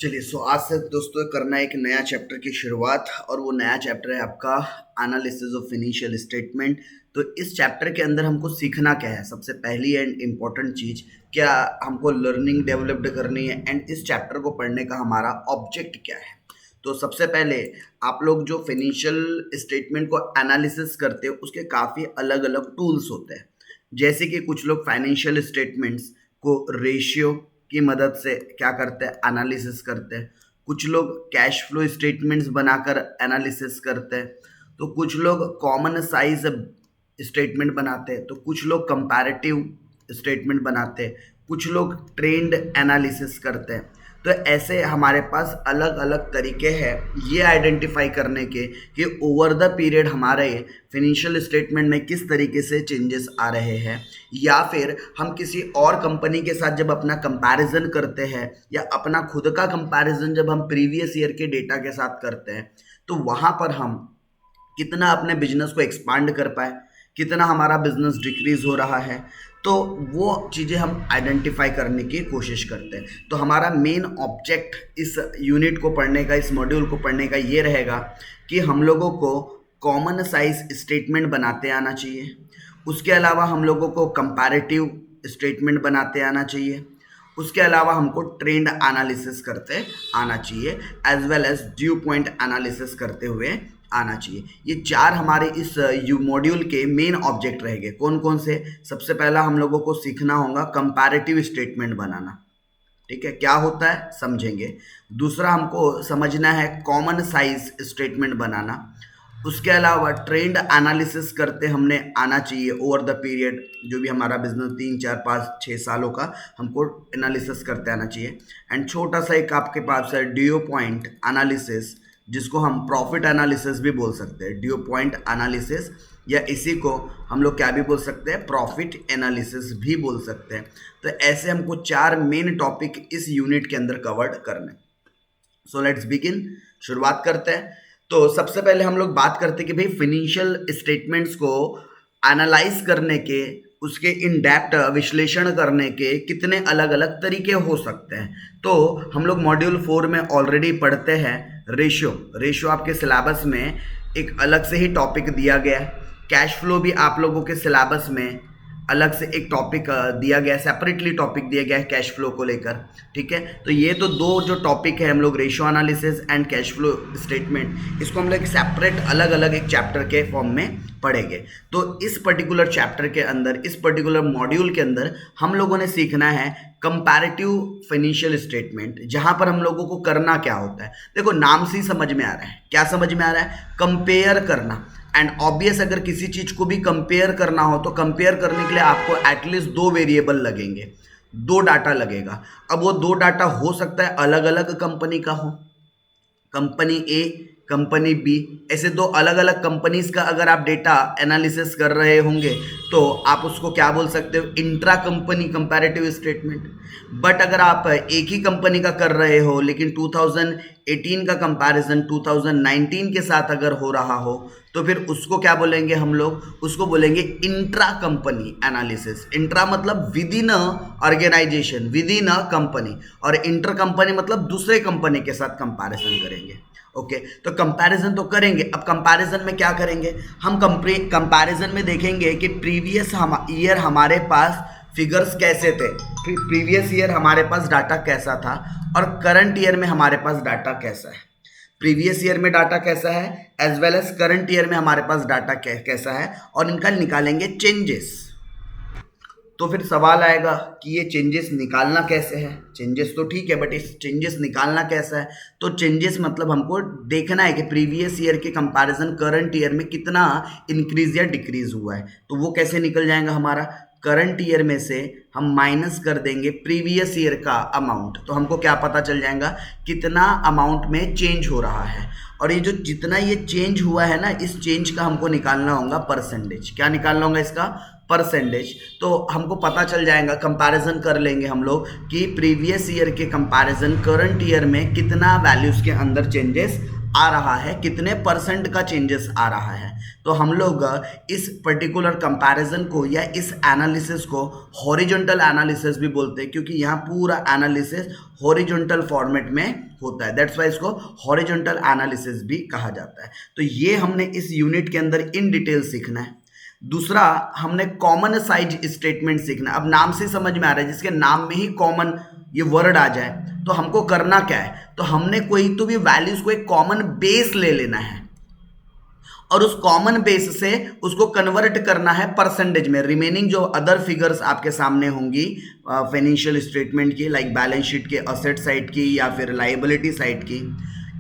चलिए आज से दोस्तों करना है एक नया चैप्टर की शुरुआत और वो नया चैप्टर है आपका एनालिसिस ऑफ फिनेंशियल स्टेटमेंट। तो इस चैप्टर के अंदर हमको सीखना क्या है, सबसे पहली एंड इम्पोर्टेंट चीज़ क्या हमको लर्निंग डेवलप्ड करनी है एंड इस चैप्टर को पढ़ने का हमारा ऑब्जेक्ट क्या है। तो सबसे पहले आप लोग जो फिनेंशियल स्टेटमेंट को एनालिसिस करते हो उसके काफ़ी अलग अलग टूल्स होते हैं। जैसे कि कुछ लोग फाइनेंशियल स्टेटमेंट्स को रेशियो की मदद से क्या करते हैं, एनालिसिस करते हैं। कुछ लोग कैश फ्लो स्टेटमेंट्स बनाकर एनालिसिस करते हैं। तो कुछ लोग कॉमन साइज स्टेटमेंट बनाते हैं। तो कुछ लोग कंपैरेटिव स्टेटमेंट बनाते हैं। कुछ लोग ट्रेंड एनालिसिस करते हैं। तो ऐसे हमारे पास अलग अलग तरीके हैं ये आइडेंटिफाई करने के कि ओवर द पीरियड हमारे फिनेंशियल स्टेटमेंट में किस तरीके से चेंजेस आ रहे हैं, या फिर हम किसी और कंपनी के साथ जब अपना कंपैरिजन करते हैं या अपना खुद का कंपैरिजन जब हम प्रीवियस ईयर के डेटा के साथ करते हैं तो वहाँ पर हम कितना अपने बिजनेस को एक्सपांड कर पाए, कितना हमारा बिजनेस डिक्रीज हो रहा है। तो वो चीज़ें हम आइडेंटिफाई करने की कोशिश करते हैं। तो हमारा मेन ऑब्जेक्ट इस यूनिट को पढ़ने का, इस मॉड्यूल को पढ़ने का ये रहेगा कि हम लोगों को कॉमन साइज स्टेटमेंट बनाते आना चाहिए। उसके अलावा हम लोगों को कंपैरेटिव स्टेटमेंट बनाते आना चाहिए। उसके अलावा हमको ट्रेंड एनालिसिस करते आना चाहिए, as well as due point analysis करते हुए आना चाहिए। ये चार हमारे इस मॉड्यूल के मेन ऑब्जेक्ट रहेंगे। कौन कौन से? सबसे पहला हम लोगों को सीखना होगा कंपैरेटिव स्टेटमेंट बनाना। ठीक है, क्या होता है समझेंगे। दूसरा हमको समझना है कॉमन साइज स्टेटमेंट बनाना। उसके अलावा ट्रेंड एनालिसिस करते हमने आना चाहिए ओवर द पीरियड, जो भी हमारा बिजनेस 3 4 5 6 सालों का हमको एनालिसिस करते आना चाहिए। एंड छोटा सा एक आपके पास है ड्यू पॉइंट एनालिसिस, जिसको हम प्रॉफिट एनालिसिस भी बोल सकते हैं। ड्यू पॉइंट एनालिसिस या इसी को हम लोग क्या भी बोल सकते हैं, प्रॉफिट एनालिसिस भी बोल सकते हैं। तो ऐसे हमको चार मेन टॉपिक इस यूनिट के अंदर कवर्ड करने। सो लेट्स बिगिन, शुरुआत करते हैं। तो सबसे पहले हम लोग बात करते हैं कि भाई फिनेंशियल स्टेटमेंट्स को एनालाइज करने के, उसके इन डेप्थ विश्लेषण करने के कितने अलग अलग तरीके हो सकते हैं। तो हम लोग मॉड्यूल 4 में ऑलरेडी पढ़ते हैं रेशियो आपके सिलेबस में एक अलग से ही टॉपिक दिया गया है। कैश फ्लो भी आप लोगों के सिलेबस में अलग से एक टॉपिक दिया गया है, सेपरेटली टॉपिक दिया गया है कैश फ्लो को लेकर। ठीक है, तो ये तो दो जो टॉपिक है हम लोग ratio analysis and cash flow statement, इसको हम लोग सेपरेट अलग अलग एक चैप्टर के फॉर्म में पढ़ेंगे। तो इस पर्टिकुलर चैप्टर के अंदर, इस पर्टिकुलर मॉड्यूल के अंदर हम लोगों ने सीखना है कंपैरेटिव फाइनेंशियल स्टेटमेंट, जहां पर हम लोगों को करना क्या होता है। देखो नाम से ही समझ में आ रहा है, क्या समझ में आ रहा है, कंपेयर करना। एंड ऑब्वियस अगर किसी चीज को भी कंपेयर करना हो तो कंपेयर करने के लिए आपको एटलीस्ट दो वेरिएबल लगेंगे, दो डाटा लगेगा। अब वो दो डाटा हो सकता है अलग अलग कंपनी का हो, कंपनी ए कंपनी बी, ऐसे दो अलग अलग कंपनीज का अगर आप डेटा एनालिसिस कर रहे होंगे तो आप उसको क्या बोल सकते हो, intra company comparative statement. But अगर आप एक ही कंपनी का कर रहे हो लेकिन 2018 का कंपैरिजन 2019 के साथ अगर हो रहा हो तो फिर उसको क्या बोलेंगे हम लोग, उसको बोलेंगे इंट्रा कंपनी एनालिसिस। इंट्रा मतलब within a organization, within a company, और इंटर कंपनी मतलब दूसरे कंपनी के साथ कंपैरिजन करेंगे। ओके, तो कंपैरिजन तो करेंगे। अब कंपैरिजन में क्या करेंगे, हम कंपैरिजन में देखेंगे कि प्रीवियस ईयर हमारे पास फिगर्स कैसे थे, प्रीवियस ईयर हमारे पास डाटा कैसा था और करंट ईयर में हमारे पास डाटा कैसा है। प्रीवियस ईयर में डाटा कैसा है as well as current year में हमारे पास डाटा कैसा है, और इनका निकालेंगे चेंजेस। तो फिर सवाल आएगा कि ये चेंजेस निकालना कैसे है। चेंजेस तो ठीक है, बट इस चेंजेस निकालना कैसा है। तो चेंजेस मतलब हमको देखना है कि प्रीवियस ईयर के कंपैरिजन करंट ईयर में कितना इंक्रीज या डिक्रीज हुआ है। तो वो कैसे निकल जाएगा, हमारा करंट ईयर में से हम माइनस कर देंगे प्रीवियस ईयर का अमाउंट, तो हमको क्या पता चल जाएगा कितना अमाउंट में चेंज हो रहा है। और ये जो जितना ये चेंज हुआ है ना, इस चेंज का हमको निकालना होगा परसेंटेज। क्या निकालना होगा इसका, परसेंटेज। तो हमको पता चल जाएगा, कंपैरिजन कर लेंगे हम लोग कि प्रीवियस ईयर के कंपैरिजन करंट ईयर में कितना वैल्यूज के अंदर चेंजेस आ रहा है, कितने परसेंट का चेंजेस आ रहा है। तो हम लोग इस पर्टिकुलर कंपैरिजन को या इस एनालिसिस को हॉरिजॉन्टल एनालिसिस भी बोलते हैं, क्योंकि यहाँ पूरा एनालिसिस हॉरिजॉन्टल फॉर्मेट में होता है। दैट्स वाई इसको हॉरिजॉन्टल एनालिसिस भी कहा जाता है। तो ये हमने इस यूनिट के अंदर इन डिटेल सीखना है। दूसरा, हमने कॉमन साइज स्टेटमेंट सीखना है। अब नाम से समझ में आ रहा है, जिसके नाम में ही कॉमन ये वर्ड आ जाए तो हमको करना क्या है, तो हमने कोई तो भी वैल्यूज को एक कॉमन बेस ले लेना है और उस कॉमन बेस से उसको कन्वर्ट करना है परसेंटेज में। रिमेनिंग जो अदर फिगर्स आपके सामने होंगी फाइनेंशियल स्टेटमेंट की, लाइक बैलेंस शीट के असेट साइड की या फिर लाइबिलिटी साइड की,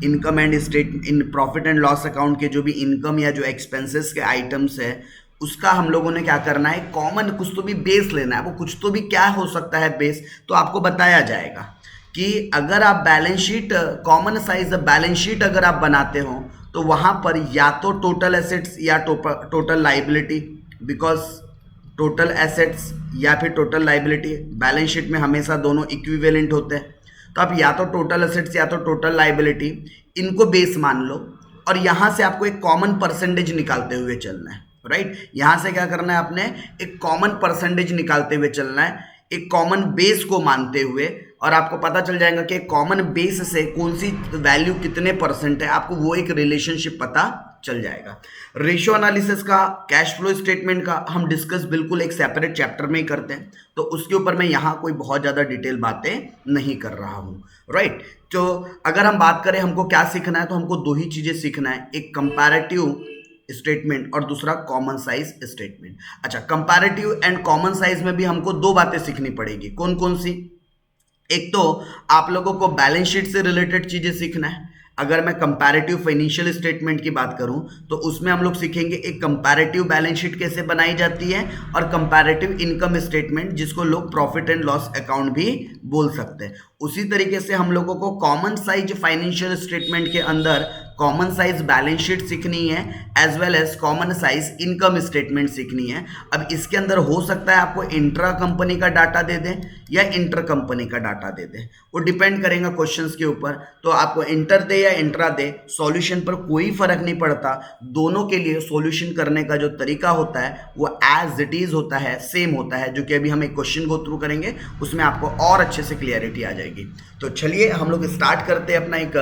income and in profit and loss account के जो भी इनकम या जो एक्सपेंसेस के आइटम्स है, उसका हम लोगों ने क्या करना है, कॉमन कुछ तो भी बेस लेना है। वो कुछ तो भी क्या हो सकता है बेस, तो आपको बताया जाएगा कि अगर आप balance sheet, common size balance sheet अगर आप बनाते हो तो वहाँ पर या तो टोटल एसेट्स या total liability, because total assets या फिर टोटल लाइबिलिटी बैलेंस शीट में हमेशा दोनों इक्विवेलेंट होते हैं। तो आप या तो टोटल एसेट्स या तो टोटल लाइबिलिटी, इनको बेस मान लो और यहाँ से आपको एक कॉमन परसेंटेज निकालते हुए चलना है। राइट, यहाँ से क्या करना है, आपने एक कॉमन परसेंटेज निकालते हुए चलना है, एक कॉमन बेस को मानते हुए, और आपको पता चल जाएगा कि कॉमन बेस से कौन सी वैल्यू कितने परसेंट है, आपको वो एक रिलेशनशिप पता चल जाएगा। रेशियो एनालिसिस का, कैश फ्लो स्टेटमेंट का हम डिस्कस बिल्कुल एक सेपरेट चैप्टर में ही करते हैं, तो उसके ऊपर मैं यहाँ कोई बहुत ज़्यादा डिटेल बातें नहीं कर रहा हूँ। राइट, तो अगर हम बात करें हमको क्या सीखना है, तो हमको दो ही चीज़ें सीखना है, एक कंपैरेटिव स्टेटमेंट और दूसरा कॉमन साइज स्टेटमेंट। अच्छा, कंपैरेटिव एंड कॉमन साइज में भी हमको दो बातें सीखनी पड़ेगी। कौन कौन सी? एक तो आप लोगों को बैलेंस शीट से रिलेटेड चीजें सीखना है। अगर मैं कंपैरेटिव फाइनेंशियल स्टेटमेंट की बात करूं तो उसमें हम लोग सीखेंगे एक कंपैरेटिव बैलेंस शीट कैसे बनाई जाती है और कंपैरेटिव इनकम स्टेटमेंट, जिसको लोग प्रॉफिट एंड लॉस अकाउंट भी बोल सकते हैं। उसी तरीके से हम लोगों को कॉमन साइज फाइनेंशियल स्टेटमेंट के अंदर कॉमन साइज बैलेंस शीट सीखनी है, as well as common size income statement सीखनी है। अब इसके अंदर हो सकता है आपको इंट्रा कंपनी का डाटा दे दें या इंटर कंपनी का डाटा दे दें, वो डिपेंड करेगा क्वेश्चंस के ऊपर। तो आपको इंटर दे या इंट्रा दे, सॉल्यूशन पर कोई फर्क नहीं पड़ता। दोनों के लिए सॉल्यूशन करने का जो तरीका होता है वो एज इट इज होता है, सेम होता है, जो कि अभी हम एक क्वेश्चन गो थ्रू करेंगे, उसमें आपको और अच्छे से क्लियरिटी आ जाएगी। तो चलिए हम लोग स्टार्ट करते हैं अपना एक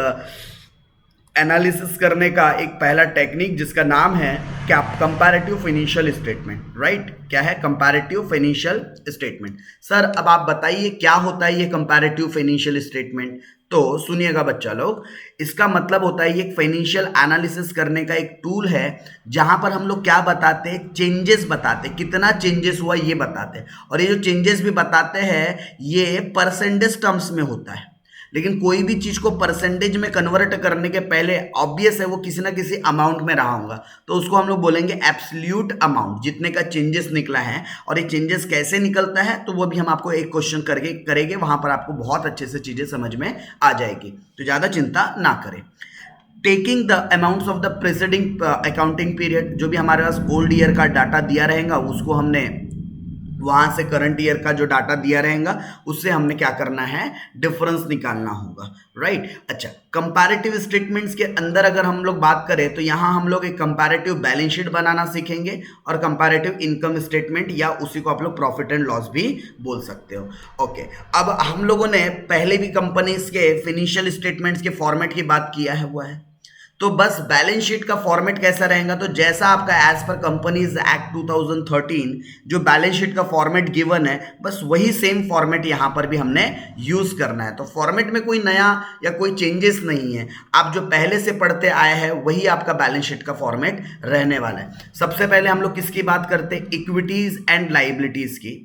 एनालिसिस करने का एक पहला टेक्निक, जिसका नाम है क्या, कंपैरेटिव फाइनेंशियल स्टेटमेंट। राइट, क्या है? Comparative financial statement. सर अब आप बताइए क्या होता है ये कंपैरेटिव फाइनेंशियल स्टेटमेंट। तो सुनिएगा बच्चा लोग, इसका मतलब होता है ये एक फाइनेंशियल एनालिसिस करने का एक टूल है, जहां पर हम लोग क्या बताते हैं, चेंजेस बताते हैं, कितना चेंजेस हुआ ये बताते हैं। और ये जो चेंजेस भी बताते हैं ये परसेंटेज टर्म्स में होता है, लेकिन कोई भी चीज को परसेंटेज में कन्वर्ट करने के पहले ऑब्वियस है वो किसी ना किसी अमाउंट में रहा होगा, तो उसको हम लोग बोलेंगे एब्सोल्यूट अमाउंट, जितने का चेंजेस निकला है। और ये चेंजेस कैसे निकलता है तो वो भी हम आपको एक क्वेश्चन करके करेंगे, वहां पर आपको बहुत अच्छे से चीजें समझ में आ जाएगी, तो ज्यादा चिंता ना करें। Taking the amounts of the presiding accounting period, जो भी हमारे पास ओल्ड ईयर का डाटा दिया रहेगा उसको हमने वहां से करंट ईयर का जो डाटा दिया रहेगा उससे हमने क्या करना है, डिफरेंस निकालना होगा। राइट, अच्छा, कंपैरेटिव स्टेटमेंट्स के अंदर अगर हम लोग बात करें तो यहाँ हम लोग एक कंपैरेटिव बैलेंस शीट बनाना सीखेंगे और कंपैरेटिव इनकम स्टेटमेंट, या उसी को आप लोग प्रॉफिट एंड लॉस भी बोल सकते हो। ओके, अब हम लोगों ने पहले भी कंपनीज के फाइनेंशियल स्टेटमेंट्स के फॉर्मेट की बात किया है हुआ है, तो बस बैलेंस शीट का फॉर्मेट कैसा रहेगा, तो जैसा आपका एज पर कंपनीज एक्ट 2013 जो बैलेंस शीट का फॉर्मेट गिवन है, बस वही सेम फॉर्मेट यहां पर भी हमने यूज करना है। तो फॉर्मेट में कोई नया या कोई चेंजेस नहीं है, आप जो पहले से पढ़ते आए हैं वही आपका बैलेंस शीट का फॉर्मेट रहने वाला है। सबसे पहले हम लोग किसकी बात करते हैं, इक्विटीज एंड लाइबिलिटीज की,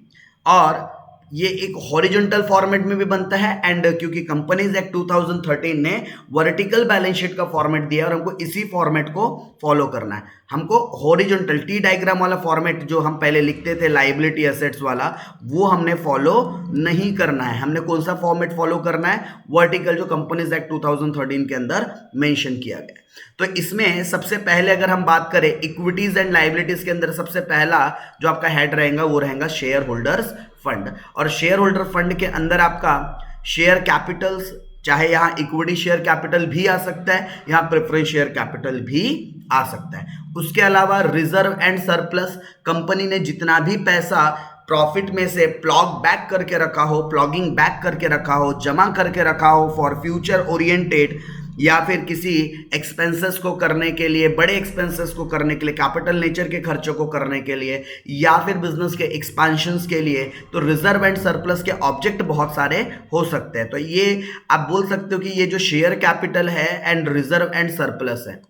और ये एक हॉरिजॉन्टल फॉर्मेट में भी बनता है, एंड क्योंकि कंपनीज एक्ट 2013 ने वर्टिकल बैलेंस शीट का फॉर्मेट दिया और हमको इसी फॉर्मेट को फॉलो करना है। हमको हॉरिजॉन्टल टी डायग्राम वाला फॉर्मेट जो हम पहले लिखते थे लाइबिलिटी एसेट्स वाला, वो हमने फॉलो नहीं करना है। हमने कौन सा फॉर्मेट फॉलो करना है, वर्टिकल, जो कंपनीज एक्ट 2013 के अंदर मेंशन किया गया। तो इसमें सबसे पहले अगर हम बात करें इक्विटीज एंड लाइबिलिटीज के अंदर, सबसे पहला जो आपका हेड रहेगा वो रहेगा शेयर होल्डर्स फंड, और शेयर होल्डर फंड के अंदर आपका शेयर कैपिटल्स चाहे यहाँ इक्विटी शेयर कैपिटल भी आ सकता है, यहाँ प्रेफरेंस शेयर कैपिटल भी आ सकता है। उसके अलावा रिजर्व एंड सरप्लस, कंपनी ने जितना भी पैसा प्रॉफिट में से प्लॉगिंग बैक करके रखा हो, जमा करके रखा हो फॉर फ्यूचर ओरिएंटेड, या फिर किसी एक्सपेंसेस को करने के लिए, बड़े एक्सपेंसेस को करने के लिए, कैपिटल नेचर के खर्चों को करने के लिए, या फिर बिजनेस के एक्सपेंशंस के लिए, तो रिजर्व एंड सरप्लस के ऑब्जेक्ट बहुत सारे हो सकते हैं। तो ये आप बोल सकते हो कि ये जो शेयर कैपिटल है एंड रिजर्व एंड सरप्लस है,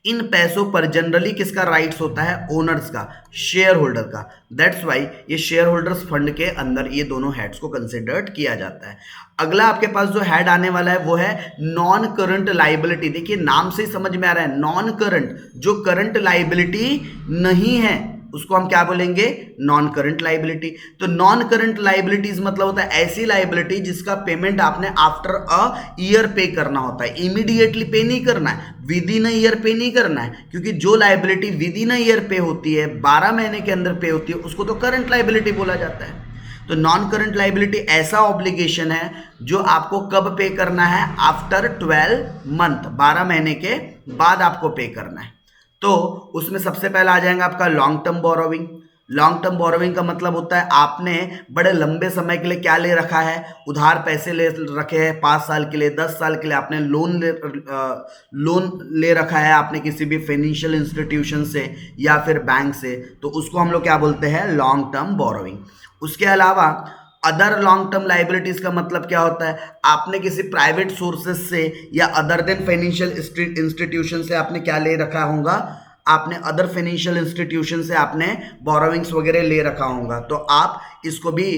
इन पैसों पर जनरली किसका राइट्स होता है? ओनर्स का, शेयर होल्डर का। दैट्स वाई ये शेयर होल्डर्स फंड के अंदर ये दोनों हेड्स को कंसिडर्ड किया जाता है। अगला आपके पास जो हेड आने वाला है वो है नॉन करंट लाइबिलिटी। देखिए नाम से ही समझ में आ रहा है, नॉन करंट, जो करंट लाइबिलिटी नहीं है उसको हम क्या बोलेंगे? Non current liability. तो नॉन करंट लाइबिलिटीज मतलब होता है ऐसी लाइबिलिटी जिसका पेमेंट आपने आफ्टर अ ईयर पे करना होता है, इमीडिएटली पे नहीं करना है, विद इन अ ईयर पे नहीं करना है, क्योंकि जो liability with in a year पे होती है, 12 महीने के अंदर पे होती है, उसको तो करंट लाइबिलिटी बोला जाता है। तो नॉन करंट लाइबिलिटी ऐसा ऑब्लिगेशन है जो आपको कब पे करना है? आफ्टर 12 मंथ, 12 महीने के बाद आपको पे करना है। तो उसमें सबसे पहला आ जाएगा आपका long term borrowing. Long term borrowing का मतलब होता है आपने बड़े लंबे समय के लिए क्या ले रखा है? उधार पैसे ले रखे हैं, 5 साल के लिए, 10 साल के लिए आपने लोन ले रखा है आपने किसी भी फाइनेंशियल इंस्टीट्यूशन से या फिर बैंक से, तो उसको हम लोग क्या बोलते हैं? Long term borrowing. उसके अलावा अदर लॉन्ग टर्म लाइबिलिटीज का मतलब क्या होता है? आपने किसी प्राइवेट सोर्सेज से या अदर देन फाइनेंशियल इंस्टीट्यूशन से आपने क्या ले रखा होगा? आपने अदर फाइनेंशियल इंस्टीट्यूशन से आपने बोरोविंग्स वगैरह ले रखा होगा, तो आप इसको भी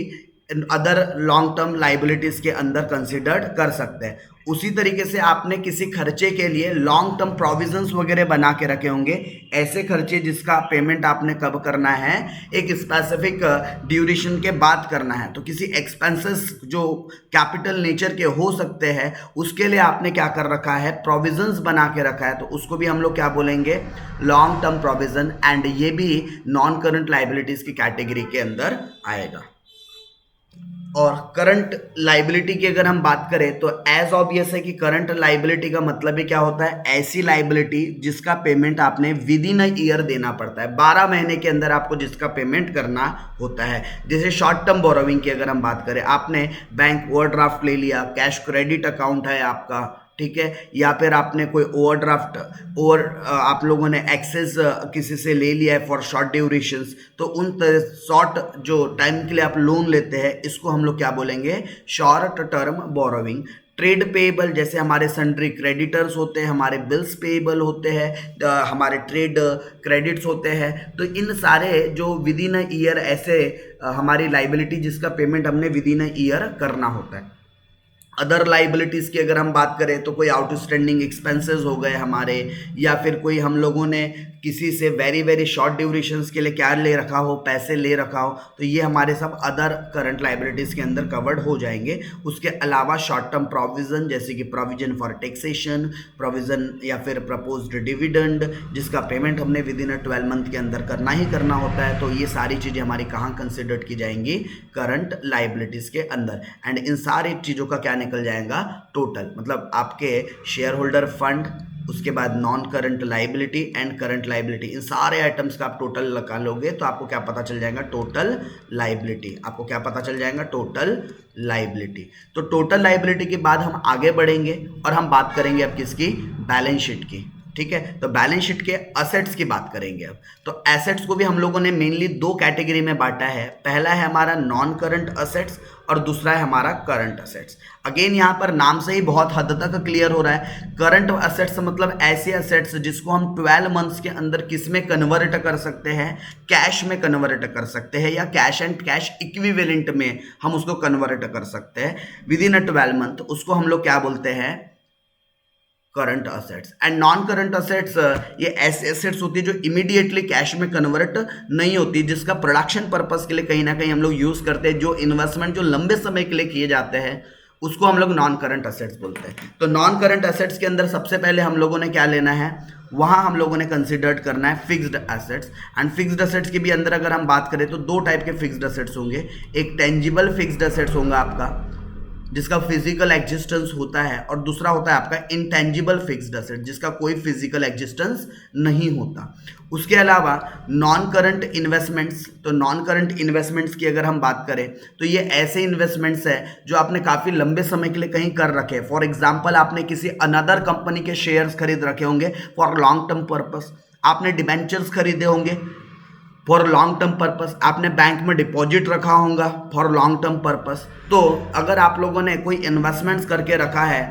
अदर लॉन्ग टर्म लाइबिलिटीज के अंदर कंसिडर्ड कर सकते हैं। उसी तरीके से आपने किसी खर्चे के लिए लॉन्ग टर्म प्रोविजंस वगैरह बना के रखे होंगे, ऐसे खर्चे जिसका पेमेंट आपने कब करना है? एक स्पेसिफिक ड्यूरेशन के बाद करना है। तो किसी एक्सपेंसेस जो कैपिटल नेचर के हो सकते हैं उसके लिए आपने क्या कर रखा है? प्रोविजंस बना के रखा है, तो उसको भी हम लोग क्या बोलेंगे? Long term provision. एंड ये भी नॉन करंट लाइबिलिटीज की कैटेगरी के अंदर आएगा। और करंट लाइबिलिटी की अगर हम बात करें तो एज ऑब्वियस है कि करंट लाइबिलिटी का मतलब ही क्या होता है? ऐसी लाइबिलिटी जिसका पेमेंट आपने विद इन अ ईयर देना पड़ता है, 12 महीने के अंदर आपको जिसका पेमेंट करना होता है। जैसे शॉर्ट टर्म बोरोविंग की अगर हम बात करें, आपने बैंक ओवरड्राफ्ट ले लिया, कैश क्रेडिट अकाउंट है आपका, ठीक है, या फिर आपने कोई ओवरड्राफ्ट आप लोगों ने एक्सेस किसी से ले लिया है फॉर शॉर्ट ड्यूरेशंस, तो उन शॉर्ट जो टाइम के लिए आप लोन लेते हैं इसको हम लोग क्या बोलेंगे? Short term borrowing. Trade payable, जैसे हमारे सन्ड्री क्रेडिटर्स होते हैं, हमारे बिल्स पेएबल होते हैं, हमारे ट्रेड क्रेडिट्स होते हैं, तो इन सारे जो विद इन अ ईयर ऐसे हमारी लाइबिलिटी जिसका पेमेंट हमने विद इन अ ईयर करना होता है। अदर लाइबिलिटीज़ की अगर हम बात करें तो कोई आउटस्टैंडिंग एक्सपेंसेस हो गए हमारे, या फिर कोई हम लोगों ने किसी से वेरी वेरी शॉर्ट ड्यूरेशंस के लिए क्या ले रखा हो? पैसे ले रखा हो, तो ये हमारे सब अदर करंट लाइबिलिटीज़ के अंदर कवर्ड हो जाएंगे। उसके अलावा शॉर्ट टर्म प्रोविज़न, जैसे कि प्रोविजन फॉर टैक्सेशन, प्रोविज़न या फिर प्रपोज्ड डिविडेंड जिसका पेमेंट हमने विद इन 12 मंथ के अंदर करना ही करना होता है, तो ये सारी चीज़ें हमारी कहाँ कंसिडर्ड की जाएंगी? करंट लाइबिलिटीज़ के अंदर। एंड इन सारी चीज़ों का क्या निकल जाएगा? टोटल, मतलब आपके शेयर होल्डर फंड, उसके बाद non current liability and current liability, इन सारे आइटम्स का आप टोटल लगा लोगे तो आपको क्या पता चल जाएगा? Total liability. आपको क्या पता चल जाएगा? Total liability. तो टोटल लाइबिलिटी के बाद हम आगे बढ़ेंगे और हम बात करेंगे अब किसकी? बैलेंस शीट की। ठीक है, तो बैलेंस शीट के असेट्स की बात करेंगे अब। तो एसेट्स को भी हम लोगों ने मेनली 2 कैटेगरी में बांटा है। पहला है हमारा नॉन करंट असेट्स और दूसरा है हमारा करंट असेट्स। अगेन यहाँ पर नाम से ही बहुत हद तक क्लियर हो रहा है। करंट असेट्स मतलब ऐसे असेट्स जिसको हम 12 मंथ्स के अंदर किस में कन्वर्ट कर सकते हैं? कैश में कन्वर्ट कर सकते हैं, या कैश एंड कैश इक्विवेलेंट में हम उसको कन्वर्ट कर सकते हैं विद इन 12 मंथ। उसको हम लोग क्या बोलते हैं? Current assets. And non current assets ये ऐसे असेट्स होती है जो इमीडिएटली कैश में कन्वर्ट नहीं होती, जिसका प्रोडक्शन पर्पस के लिए कहीं ना कहीं हम लोग यूज करते हैं, जो इन्वेस्टमेंट जो लंबे समय के लिए किए जाते हैं उसको हम लोग नॉन करंट असेट्स बोलते हैं। तो नॉन करंट असेट्स के अंदर सबसे पहले हम लोगों ने क्या लेना है? वहाँ हम लोगों ने कंसिडर्ड करना है fixed assets. And fixed assets के भी अंदर अगर हम बात करें तो 2 टाइप के फिक्स्ड एसेट्स होंगे। एक टेंजिबल फिक्स्ड एसेट्स होगा आपका, जिसका फिजिकल एग्जिस्टेंस होता है, और दूसरा होता है आपका इंटेंजिबल फिक्स्ड एसेट जिसका कोई फिजिकल एग्जिस्टेंस नहीं होता। उसके अलावा नॉन करंट इन्वेस्टमेंट्स, तो नॉन करंट इन्वेस्टमेंट्स की अगर हम बात करें तो ये ऐसे इन्वेस्टमेंट्स है जो आपने काफ़ी लंबे समय के लिए कहीं कर रखे। फॉर एग्जांपल आपने किसी अनदर कंपनी के शेयर्स खरीद रखे होंगे फॉर लॉन्ग टर्म पर्पस, आपने डिबेंचर्स खरीदे होंगे फॉर लॉन्ग टर्म पर्पस, आपने बैंक में डिपॉजिट रखा होगा फॉर लॉन्ग टर्म पर्पस। तो अगर आप लोगों ने कोई इन्वेस्टमेंट्स करके रखा है,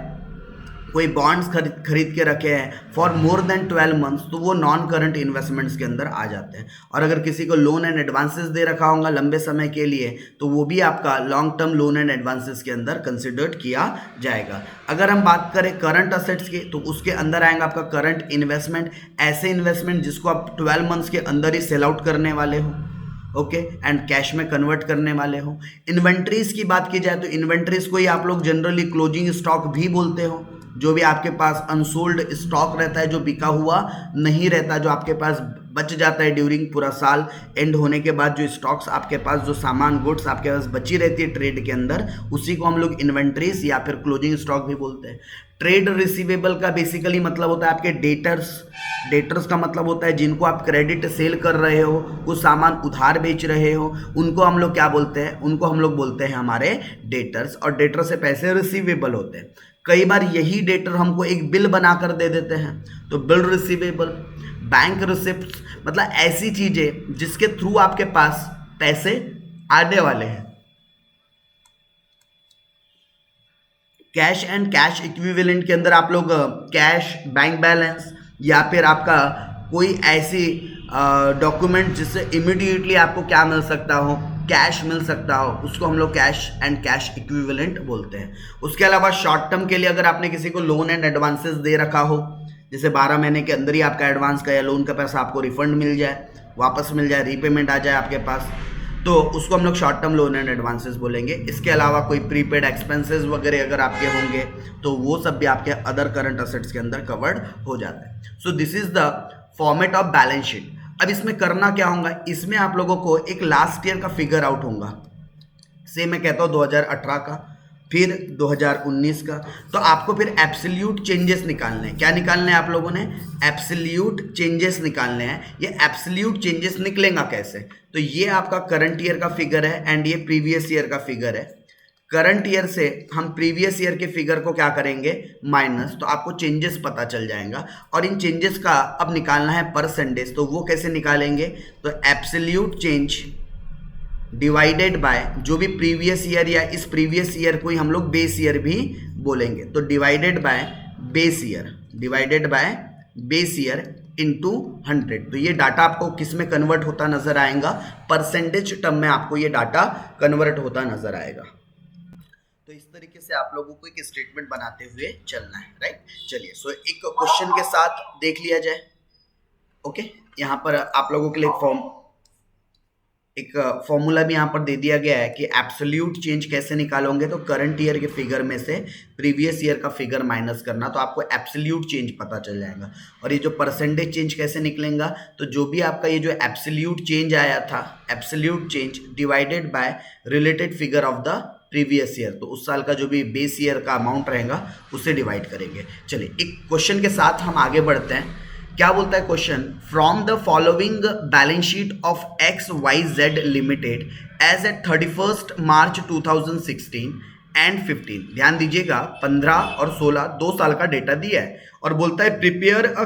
कोई बॉन्ड्स खरीद के रखे हैं फॉर मोर देन 12 मंथ्स, तो वो नॉन करंट इन्वेस्टमेंट्स के अंदर आ जाते हैं। और अगर किसी को लोन एंड एडवांसेस दे रखा होगा लंबे समय के लिए, तो वो भी आपका long term loan and advances के अंदर कंसिडर्ड किया जाएगा। अगर हम बात करें करंट असेट्स की, तो उसके अंदर आएगा आपका करंट इन्वेस्टमेंट, ऐसे इन्वेस्टमेंट जिसको आप 12 मंथ्स के अंदर ही सेल आउट करने वाले हो, ओके, एंड कैश में कन्वर्ट करने वाले हो। इन्वेंट्रीज की बात की जाए तो इन्वेंट्रीज को ही आप लोग जनरली क्लोजिंग स्टॉक भी बोलते हो, जो भी आपके पास अनसोल्ड स्टॉक रहता है, जो बिका हुआ नहीं रहता, जो आपके पास बच जाता है ड्यूरिंग पूरा साल एंड होने के बाद, जो स्टॉक्स आपके पास, जो सामान गुड्स आपके पास बची रहती है ट्रेड के अंदर, उसी को हम लोग इन्वेंट्रीज या फिर क्लोजिंग स्टॉक भी बोलते हैं। ट्रेड रिसीवेबल का बेसिकली मतलब होता है आपके डेटर्स, डेटर्स का मतलब होता है जिनको आप क्रेडिट सेल कर रहे हो, कुछ सामान उधार बेच रहे हो, उनको हम लोग क्या बोलते हैं, उनको हम लोग बोलते हैं हमारे डेटर्स। और डेटर से पैसे रिसीवेबल होते हैं। कई बार यही डेटर हमको एक बिल बनाकर दे देते हैं, तो बिल रिसीवेबल। बैंक रिसिप्ट मतलब ऐसी चीजें जिसके थ्रू आपके पास पैसे आने वाले हैं। कैश एंड कैश इक्विवेलेंट के अंदर आप लोग कैश, बैंक बैलेंस या फिर आपका कोई ऐसी डॉक्यूमेंट जिससे इमीडिएटली आपको क्या मिल सकता हो, कैश मिल सकता हो, उसको हम लोग कैश एंड कैश इक्विवेलेंट बोलते हैं। उसके अलावा शॉर्ट टर्म के लिए अगर आपने किसी को लोन एंड एडवांसेस दे रखा हो, जैसे 12 महीने के अंदर ही आपका एडवांस का या लोन का पैसा आपको रिफंड मिल जाए, वापस मिल जाए, रीपेमेंट आ जाए आपके पास, तो उसको हम लोग short term loan and advances बोलेंगे। इसके अलावा कोई प्रीपेड एक्सपेंसेस वगैरह अगर आपके होंगे तो वो सब भी आपके अदर करंट असेट्स के अंदर कवर्ड हो जाता है। So this is the format of balance sheet. अब इसमें करना क्या होगा, इसमें आप लोगों को एक लास्ट ईयर का फिगर आउट होगा, से मैं कहता हूँ 2018 का, फिर 2019 का। तो आपको फिर एब्सोल्यूट चेंजेस निकालने हैं। क्या निकालने हैं आप लोगों ने, एब्सोल्यूट चेंजेस निकालने हैं। ये एब्सोल्यूट चेंजेस निकलेगा कैसे, तो ये आपका करंट ईयर का फिगर है एंड ये प्रीवियस ईयर का फिगर है। करंट ईयर से हम प्रीवियस ईयर के फिगर को क्या करेंगे, माइनस, तो आपको चेंजेस पता चल जाएगा। और इन चेंजेस का अब निकालना है परसेंटेज, तो वो कैसे निकालेंगे, तो एब्सोल्यूट चेंज डिवाइडेड बाय जो भी प्रीवियस ईयर, या इस प्रीवियस ईयर को ही हम लोग बेस ईयर भी बोलेंगे, तो divided by base year, divided by base year into 100। तो ये डाटा आपको किस में कन्वर्ट होता नजर आएगा, परसेंटेज टर्म में आपको ये डाटा कन्वर्ट होता नजर आएगा। तो इस तरीके से आप लोगों को एक स्टेटमेंट बनाते हुए चलना है, राइट। चलिए, सो एक क्वेश्चन के साथ देख लिया जाए। ओके, यहाँ पर आप लोगों के लिए एक फॉर्मूला भी यहाँ पर दे दिया गया है कि एब्सोल्यूट चेंज कैसे निकालोगे, तो करंट ईयर के फिगर में से प्रीवियस ईयर का फिगर माइनस करना, तो आपको एब्सोल्यूट चेंज पता चल जाएगा। और ये जो परसेंटेज चेंज कैसे निकलेगा, तो जो भी आपका ये जो एब्सोल्यूट चेंज आया था, absolute change divided by related figure of the previous year, तो उस साल का जो भी बेस ईयर का अमाउंट रहेगा उसे डिवाइड करेंगे। चलिए, एक क्वेश्चन के साथ हम आगे बढ़ते हैं। क्या बोलता है question, from the following balance sheet of XYZ limited as at 31 March 2016 and 15। ध्यान दीजिएगा, 15 और 16 2 साल का डेटा दिया है और बोलता है prepare a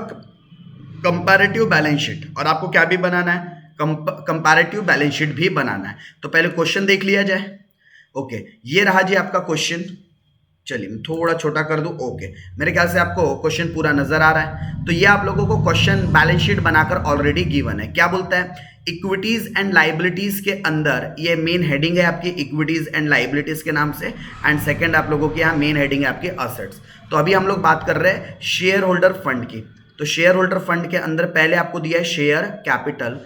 comparative balance sheet. और आपको क्या भी बनाना है, कंपैरेटिव बैलेंस शीट भी बनाना है। तो पहले क्वेश्चन देख लिया जाए। ओके, ये रहा जी आपका क्वेश्चन। चलिए, मैं थोड़ा छोटा कर दूं। ओके, मेरे ख्याल से आपको क्वेश्चन पूरा नजर आ रहा है। तो ये आप लोगों को क्वेश्चन बैलेंस शीट बनाकर ऑलरेडी गिवन है। क्या बोलता है, इक्विटीज एंड लाइबिलिटीज के अंदर ये मेन हेडिंग है आपकी इक्विटीज एंड लाइबिलिटीज के नाम से, एंड सेकंड आप लोगों की यहाँ मेन हेडिंग है आपकी असेट्स। तो अभी हम लोग बात कर रहे हैं शेयर होल्डर फंड की। तो शेयर होल्डर फंड के अंदर पहले आपको दिया है शेयर कैपिटल।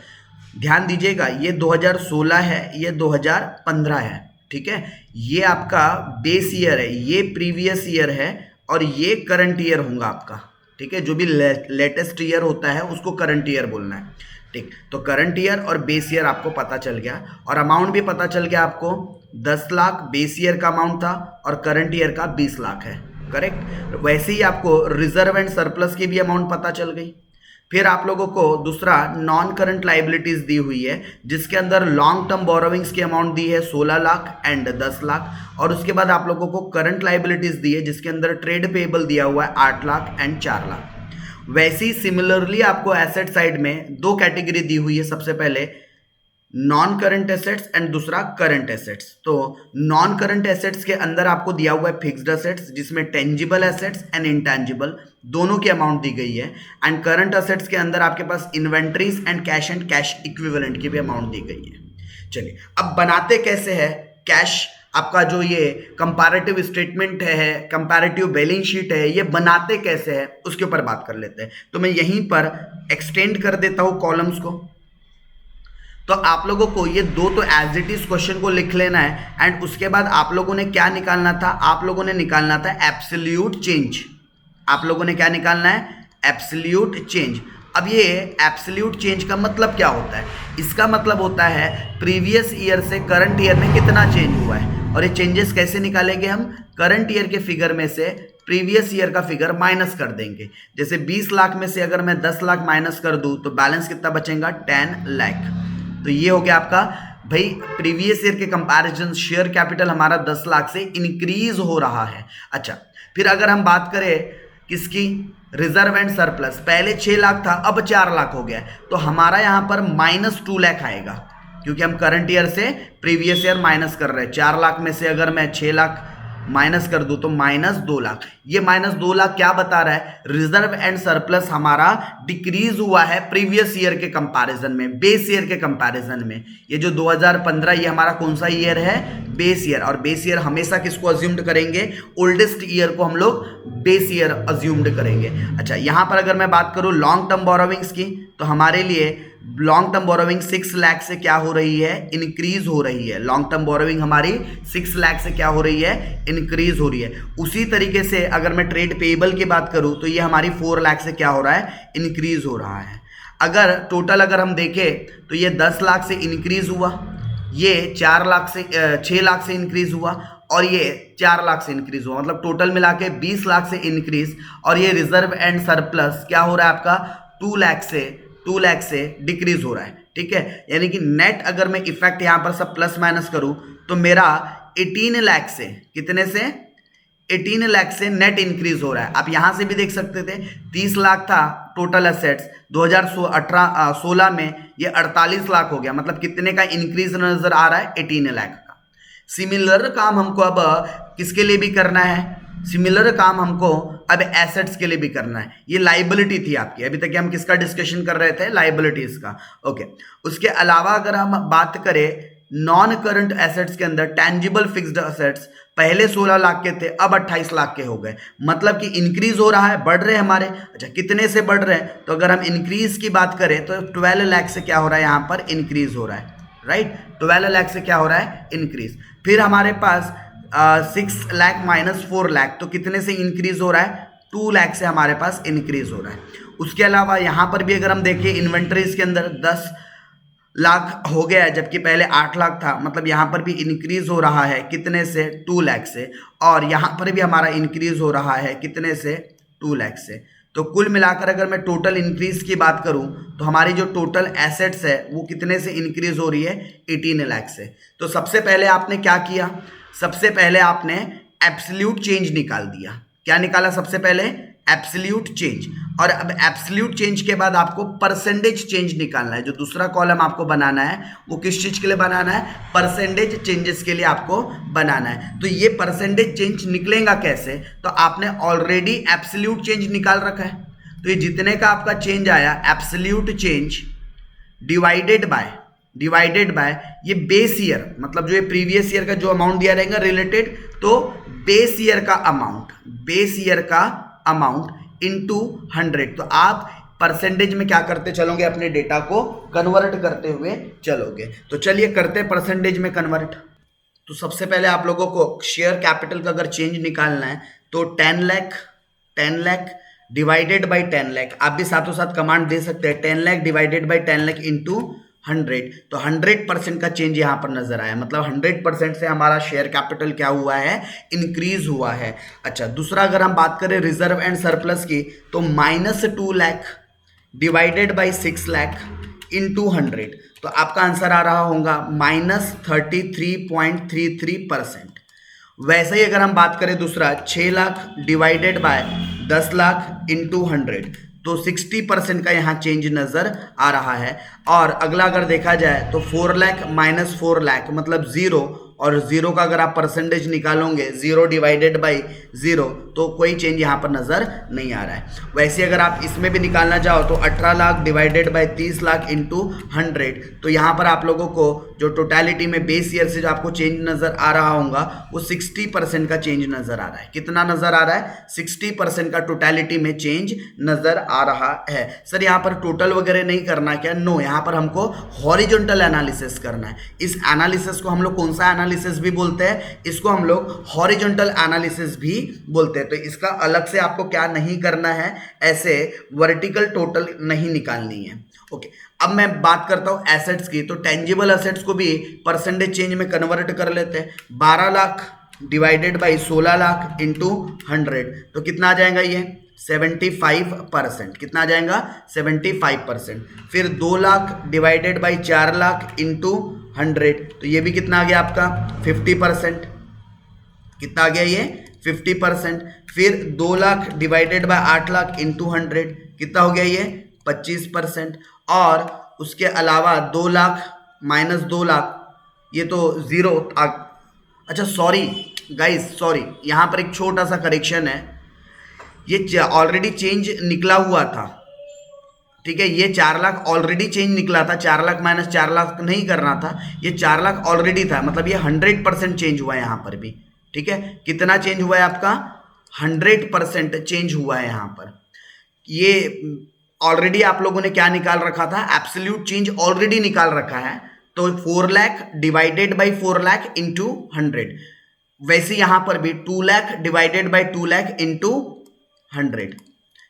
ध्यान दीजिएगा, ये 2016 है, ये 2015 है, ठीक है। ये आपका बेस ईयर है, ये प्रीवियस ईयर है और ये करंट ईयर होगा आपका, ठीक है। जो भी लेटेस्ट ईयर होता है उसको करंट ईयर बोलना है। ठीक, तो करंट ईयर और बेस ईयर आपको पता चल गया और अमाउंट भी पता चल गया आपको। 10 लाख बेस ईयर का अमाउंट था और करंट ईयर का 20 लाख है, करेक्ट। वैसे ही आपको रिजर्व एंड सरप्लस की भी अमाउंट पता चल गई। फिर आप लोगों को दूसरा नॉन करंट लाइबिलिटीज दी हुई है, जिसके अंदर लॉन्ग टर्म बोरोविंग्स की अमाउंट दी है 16 लाख एंड 10 लाख, और उसके बाद आप लोगों को करंट लाइबिलिटीज दी है जिसके अंदर ट्रेड पेएबल दिया हुआ है 8 लाख एंड 4 लाख। वैसे ही सिमिलरली आपको एसेट साइड में दो कैटेगरी दी हुई है, सबसे पहले नॉन करंट एसेट्स एंड दूसरा करंट एसेट्स। तो नॉन करंट एसेट्स के अंदर आपको दिया हुआ है फिक्स्ड एसेट्स, जिसमें टेंजिबल एसेट्स एंड इंटेंजिबल दोनों की अमाउंट दी गई है, एंड करंट एसेट्स के अंदर आपके पास इन्वेंट्रीज एंड कैश इक्विवेलेंट की भी अमाउंट दी गई है। चलिए अब बनाते कैसे है कैश, आपका जो ये कंपैरेटिव स्टेटमेंट है, कंपैरेटिव बैलेंस शीट है, ये बनाते कैसे है उसके ऊपर बात कर लेते हैं। तो मैं यहीं पर एक्सटेंड कर देता हूं कॉलम्स को। तो आप लोगों को ये दो तो एज इट इज क्वेश्चन को लिख लेना है, एंड उसके बाद आप लोगों ने क्या निकालना था, आप लोगों ने निकालना था एब्सोल्यूट चेंज। आप लोगों ने क्या निकालना है, एब्सोल्यूट चेंज। अब ये एब्सोल्यूट चेंज का मतलब क्या होता है, इसका मतलब होता है प्रीवियस ईयर से करंट ईयर में कितना चेंज हुआ है। और ये चेंजेस कैसे निकालेंगे हम, करंट ईयर के फिगर में से प्रीवियस ईयर का फिगर माइनस कर देंगे। जैसे 20 लाख में से अगर मैं 10 लाख माइनस कर दूं तो बैलेंस कितना बचेगा, 10 लाख। तो ये हो गया आपका भाई प्रीवियस ईयर के कंपैरिजन शेयर कैपिटल हमारा 10 लाख से इंक्रीज हो रहा है। अच्छा, फिर अगर हम बात करें किसकी, रिजर्व एंड सरप्लस, पहले 6 लाख था अब 4 लाख हो गया, तो हमारा यहाँ पर -2 लाख आएगा, क्योंकि हम करंट ईयर से प्रीवियस ईयर माइनस कर रहे हैं। 4 लाख में से अगर मैं 6 लाख माइनस कर दूं तो -2 लाख। ये -2 लाख क्या बता रहा है, रिजर्व एंड सरप्लस हमारा डिक्रीज हुआ है प्रीवियस ईयर के कंपैरिजन में, बेस ईयर के कंपैरिजन में। ये जो 2015 ये हमारा कौन सा ईयर है, बेस ईयर। और बेस ईयर हमेशा किसको अज्यूम्ड करेंगे, ओल्डेस्ट ईयर को हम लोग बेस ईयर अज्यूम्ड करेंगे। अच्छा, यहां पर अगर मैं बात करूं लॉन्ग टर्म बोरोविंग्स की, तो हमारे लिए लॉन्ग टर्म बोरोविंग 6 लाख से क्या हो रही है, इंक्रीज हो रही है। लॉन्ग टर्म बोरोविंग हमारी 6 लाख से क्या हो रही है, इंक्रीज हो रही है। उसी तरीके से अगर मैं ट्रेड पेएबल की बात करूं तो ये हमारी 4 लाख से क्या हो रहा है, इंक्रीज हो रहा है। अगर टोटल अगर हम देखें तो ये 10 लाख से इंक्रीज हुआ, ये 4 लाख से 6 लाख से इंक्रीज हुआ, और ये 4 लाख से इंक्रीज हुआ, मतलब टोटल मिला के 20 लाख से इंक्रीज। और ये रिजर्व एंड सरप्लस क्या हो रहा है आपका, 2 लाख से डिक्रीज हो रहा है। ठीक है, यानी कि नेट अगर मैं इफेक्ट यहां पर सब प्लस माइनस करूं तो मेरा 18 लाख से, कितने से, 18 लाख से नेट इंक्रीज हो रहा है। आप यहां से भी देख सकते थे 30 लाख था टोटल एसेट्स, 2016 में ये 48 लाख हो गया, मतलब कितने का इंक्रीज नजर आ रहा है, 18 लाख का। सिमिलर काम हमको अब किसके लिए भी करना है, सिमिलर काम हमको अब एसेट्स के लिए भी करना है। ये लाइबिलिटी थी आपकी, अभी तक हम किसका डिस्कशन कर रहे थे, लाइबिलिटीज का। ओके, उसके अलावा अगर हम बात करें नॉन करंट एसेट्स के अंदर, टेंजिबल फिक्स्ड एसेट्स पहले 16 लाख के थे अब 28 लाख के हो गए, मतलब कि इंक्रीज हो रहा है, बढ़ रहे हैं हमारे। अच्छा, कितने से बढ़ रहे हैं, तो अगर हम इंक्रीज की बात करें तो 12 लाख से क्या हो रहा है, यहाँ पर इंक्रीज हो रहा है, राइट। 12 लाख से क्या हो रहा है, इंक्रीज। फिर हमारे पास 6 लाख -4 लाख, तो कितने से इंक्रीज हो रहा है, 2 लाख से हमारे पास इंक्रीज हो रहा है। उसके अलावा यहाँ पर भी अगर हम देखें इन्वेंट्रीज के अंदर 10 लाख हो गया है, जबकि पहले 8 लाख था, मतलब यहाँ पर भी इंक्रीज हो रहा है, कितने से, 2 लाख से। और यहाँ पर भी हमारा इंक्रीज हो रहा है, कितने से, 2 लाख से। तो कुल मिलाकर अगर मैं टोटल इंक्रीज की बात करूं तो हमारी जो टोटल एसेट्स है वो कितने से इंक्रीज हो रही है, 18 लाख से। तो सबसे पहले आपने क्या किया, सबसे पहले आपने एब्सोल्यूट चेंज निकाल दिया। क्या निकाला सबसे पहले, एब्सोल्यूट चेंज। और अब एब्सोल्यूट चेंज के बाद आपको परसेंटेज चेंज निकालना है। जो दूसरा कॉलम आपको बनाना है वो किस चीज के लिए बनाना है, परसेंटेज चेंजेस के लिए आपको बनाना है। तो ये परसेंटेज चेंज निकलेगा कैसे, तो आपने ऑलरेडी एब्सोल्यूट चेंज निकाल रखा है। तो ये जितने का आपका चेंज आया, एब्सोल्यूट चेंज डिवाइडेड बाय ये बेस ईयर, मतलब जो ये प्रीवियस ईयर का जो अमाउंट दिया रहेगा रिलेटेड, तो बेस ईयर का अमाउंट इनटू 100। तो आप परसेंटेज में क्या करते चलोगे, अपने डेटा को कन्वर्ट करते हुए चलोगे। तो चलिए करते परसेंटेज में कन्वर्ट। तो सबसे पहले आप लोगों को शेयर कैपिटल का अगर चेंज निकालना है तो 10 लाख डिवाइडेड बाई 10 लाख, आप भी साथों साथ कमांड दे सकते हैं 10 lakh divided by 10 lakh into 100, तो 100% का चेंज यहाँ पर नजर आया, मतलब 100% से हमारा शेयर कैपिटल क्या हुआ है, इंक्रीज हुआ है। अच्छा, दूसरा अगर हम बात करें रिजर्व एंड सरप्लस की, तो -2 lakh divided by 6 lakh into 100, तो आपका आंसर आ रहा होगा -33.33%। वैसे ही अगर हम बात करें दूसरा 6 lakh divided by 10 lakh into 100, तो 60% का यहाँ चेंज नजर आ रहा है। और अगला अगर देखा जाए तो 4 लाख माइनस 4 लाख मतलब जीरो, और जीरो का अगर आप परसेंटेज निकालोगे 0 डिवाइडेड बाई 0, तो कोई चेंज यहाँ पर नजर नहीं आ रहा है। वैसे अगर आप इसमें भी निकालना चाहो तो 18 lakh divided by 30 lakh into 100, तो यहाँ पर आप लोगों को जो टोटलिटी में बेस ईयर से जो आपको चेंज नजर आ रहा होगा वो 60% का चेंज नजर आ रहा है। कितना नजर आ रहा है? 60% का टोटलिटी में चेंज नजर आ रहा है। सर यहाँ पर टोटल वगैरह नहीं करना क्या? नो, यहाँ पर हमको हॉरिजॉन्टल एनालिसिस करना है। इस एनालिसिस को हम लोग कौन सा एनालिसिस भी बोलते हैं? इसको हम लोग हॉरिजॉन्टल एनालिसिस भी बोलते हैं। तो इसका अलग से आपको क्या नहीं करना है, ऐसे वर्टिकल टोटल नहीं निकालनी है। ओके, अब मैं बात करता हूं एसेट्स की, तो टेंजिबल एसेट्स को भी परसेंटेज चेंज में कन्वर्ट कर लेते हैं। 12 lakh divided by 16 lakh into 100, तो कितना आ जाएगा ये? 75%। कितना आ जाएगा? 75%। फिर 2 lakh divided by 4 lakh into 100, तो ये भी कितना आ गया आपका? 50%। कितना आ गया ये? 50%। फिर 2 lakh divided by 8 lakh into 100, कितना हो गया ये? 25%। और उसके अलावा 2 लाख माइनस 2 लाख, ये तो जीरो। अच्छा सॉरी गाइस, सॉरी, यहाँ पर एक छोटा सा करेक्शन है। ये ऑलरेडी चेंज निकला हुआ था, ठीक है? ये 4 लाख ऑलरेडी चेंज निकला था, 4 लाख माइनस 4 लाख नहीं करना था, ये 4 लाख ऑलरेडी था, मतलब ये 100% चेंज हुआ है यहाँ पर भी, ठीक है? कितना चेंज हुआ है आपका? 100% चेंज हुआ है यहाँ पर। ये ऑलरेडी आप लोगों ने क्या निकाल रखा था? एब्सोल्यूट चेंज ऑलरेडी निकाल रखा है, तो 4 lakh divided by 4 lakh into 100। वैसे यहां पर भी 2 lakh divided by 2 lakh into 100,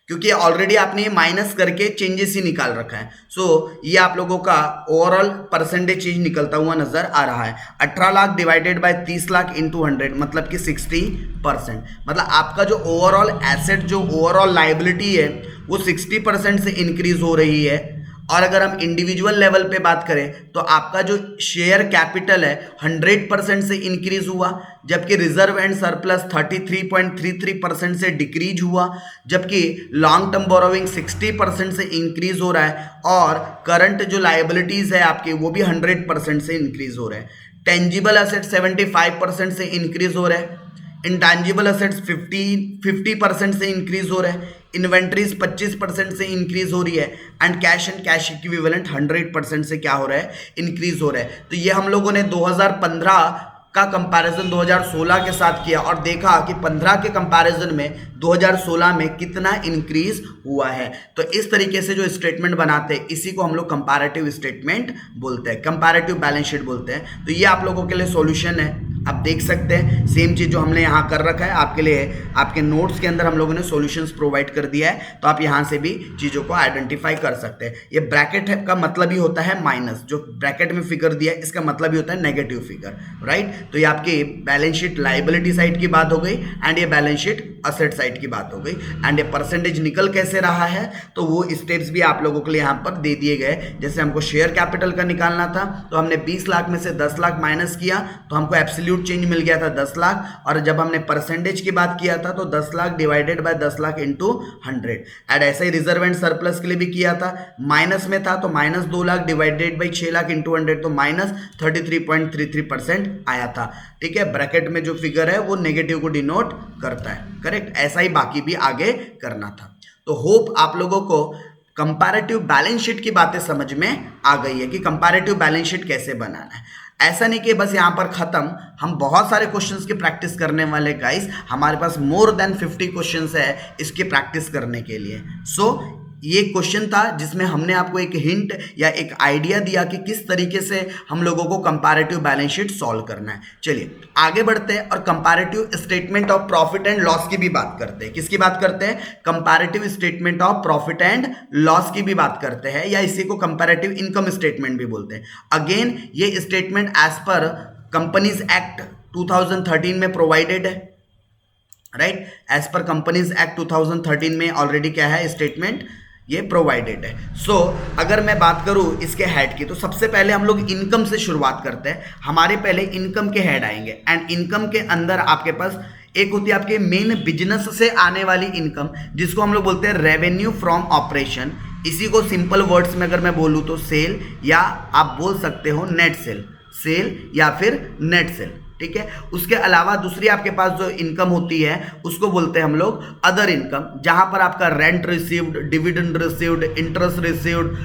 क्योंकि ऑलरेडी आपने ये माइनस करके चेंजेस ही निकाल रखा है। सो ये आप लोगों का ओवरऑल परसेंटेज चेंज निकलता हुआ नजर आ रहा है। 18 lakh divided by 30 lakh into 100, मतलब कि 60%। मतलब आपका जो ओवरऑल एसेट, जो ओवरऑल लाइबिलिटी है, वो 60% से इंक्रीज हो रही है। और अगर हम इंडिविजुअल लेवल पे बात करें तो आपका जो शेयर कैपिटल है 100% से इंक्रीज हुआ, जबकि रिजर्व एंड सरप्लस 33.33% से डिक्रीज हुआ, जबकि लॉन्ग टर्म बोरोविंग 60% से इंक्रीज हो रहा है, और करंट जो लायबिलिटीज है आपके वो भी 100% से इंक्रीज हो रहे हैं। टेंजिबल एसेट 75% से इंक्रीज हो रहे हैं, इंटैंजिबल एसेट्स 50% से इंक्रीज हो रहे हैं, इन्वेंट्रीज 25% से इंक्रीज हो रही है, एंड कैश इक्विवेलेंट 100% से क्या हो रहा है? इंक्रीज हो रहा है। तो ये हम लोगों ने 2015 का कंपैरिजन 2016 के साथ किया और देखा कि 15 के कंपैरिजन में 2016 में कितना इंक्रीज हुआ है। तो इस तरीके से जो स्टेटमेंट बनाते हैं इसी को हम लोग कंपैरेटिव स्टेटमेंट बोलते हैं, कंपैरेटिव बैलेंस शीट बोलते हैं। तो ये आप लोगों के लिए सॉल्यूशन है, आप देख सकते हैं सेम चीज जो हमने यहाँ कर रखा है आपके लिए, आपके नोट्स के अंदर हम लोगों ने सॉल्यूशंस प्रोवाइड कर दिया है, तो आप यहाँ से भी चीजों को आइडेंटिफाई कर सकते हैं। ये ब्रैकेट का मतलब ही होता है माइनस, जो ब्रैकेट में फिगर दिया है इसका मतलब ही होता है नेगेटिव फिगर, राइट? तो ये आपकी बैलेंस शीट लायबिलिटी साइड की बात हो गई, एंड ये बैलेंस शीट असेट साइड की बात हो गई। एंड ये परसेंटेज निकल कैसे रहा है, तो वो स्टेप्स भी आप लोगों के लिए यहाँ पर दे दिए गए। जैसे हमको शेयर कैपिटल का निकालना था, तो हमने 20 लाख में से 10 लाख माइनस किया, तो हमको एब्सोल्यूट चेंज मिल गया था 10 लाख। और जब हमने परसेंटेज की बात किया था तो 10 lakh divided by 10 lakh into 100। And ऐसा ही रिजर्व एंड सरप्लस के लिए भी किया था, माइनस में था तो minus 2 lakh divided by 6 lakh into 100, तो माइनस 33.33% आया था, ठीक है? ब्रैकेट में जो फिगर है वो नेगेटिव को डिनोट करता है, करेक्ट? ऐसा ही बाकी भी आगे करना था। तो होप आप लोगों को कंपैरेटिव बैलेंस शीट की बातें समझ में आ गई है कि कंपैरेटिव बैलेंस शीट कैसे बनाना है। ऐसा नहीं कि बस यहाँ पर खत्म, हम बहुत सारे क्वेश्चंस की प्रैक्टिस करने वाले गाइस, हमारे पास मोर देन 50 क्वेश्चंस है इसकी प्रैक्टिस करने के लिए। सो ये क्वेश्चन था जिसमें हमने आपको एक हिंट या एक आइडिया दिया कि किस तरीके से हम लोगों को कंपैरेटिव बैलेंस शीट सॉल्व करना है। चलिए आगे बढ़ते हैं और comparative statement of profit and loss की भी बात करते हैं। किसकी बात करते हैं? Comparative statement of profit and loss की भी बात करते हैं, या इसी को कंपैरेटिव इनकम स्टेटमेंट भी बोलते हैं। अगेन ये statement as per companies act 2013 में प्रोवाइडेड है, right. As per companies act 2013 में ऑलरेडी क्या है, स्टेटमेंट ये प्रोवाइडेड है। सो अगर मैं बात करूं इसके हेड की, तो सबसे पहले हम लोग इनकम से शुरुआत करते हैं। हमारे पहले इनकम के हेड आएंगे, एंड इनकम के अंदर आपके पास एक होती है आपके मेन बिजनेस से आने वाली इनकम, जिसको हम लोग बोलते हैं रेवेन्यू फ्रॉम ऑपरेशन। इसी को सिंपल वर्ड्स में अगर मैं बोलूं तो सेल, या आप बोल सकते हो नेट सेल, सेल या फिर नेट सेल, ठीक है। उसके अलावा दूसरी आपके पास जो इनकम होती है उसको बोलते हैं हम लोग अदर इनकम, जहां पर आपका rent received, dividend received, interest received,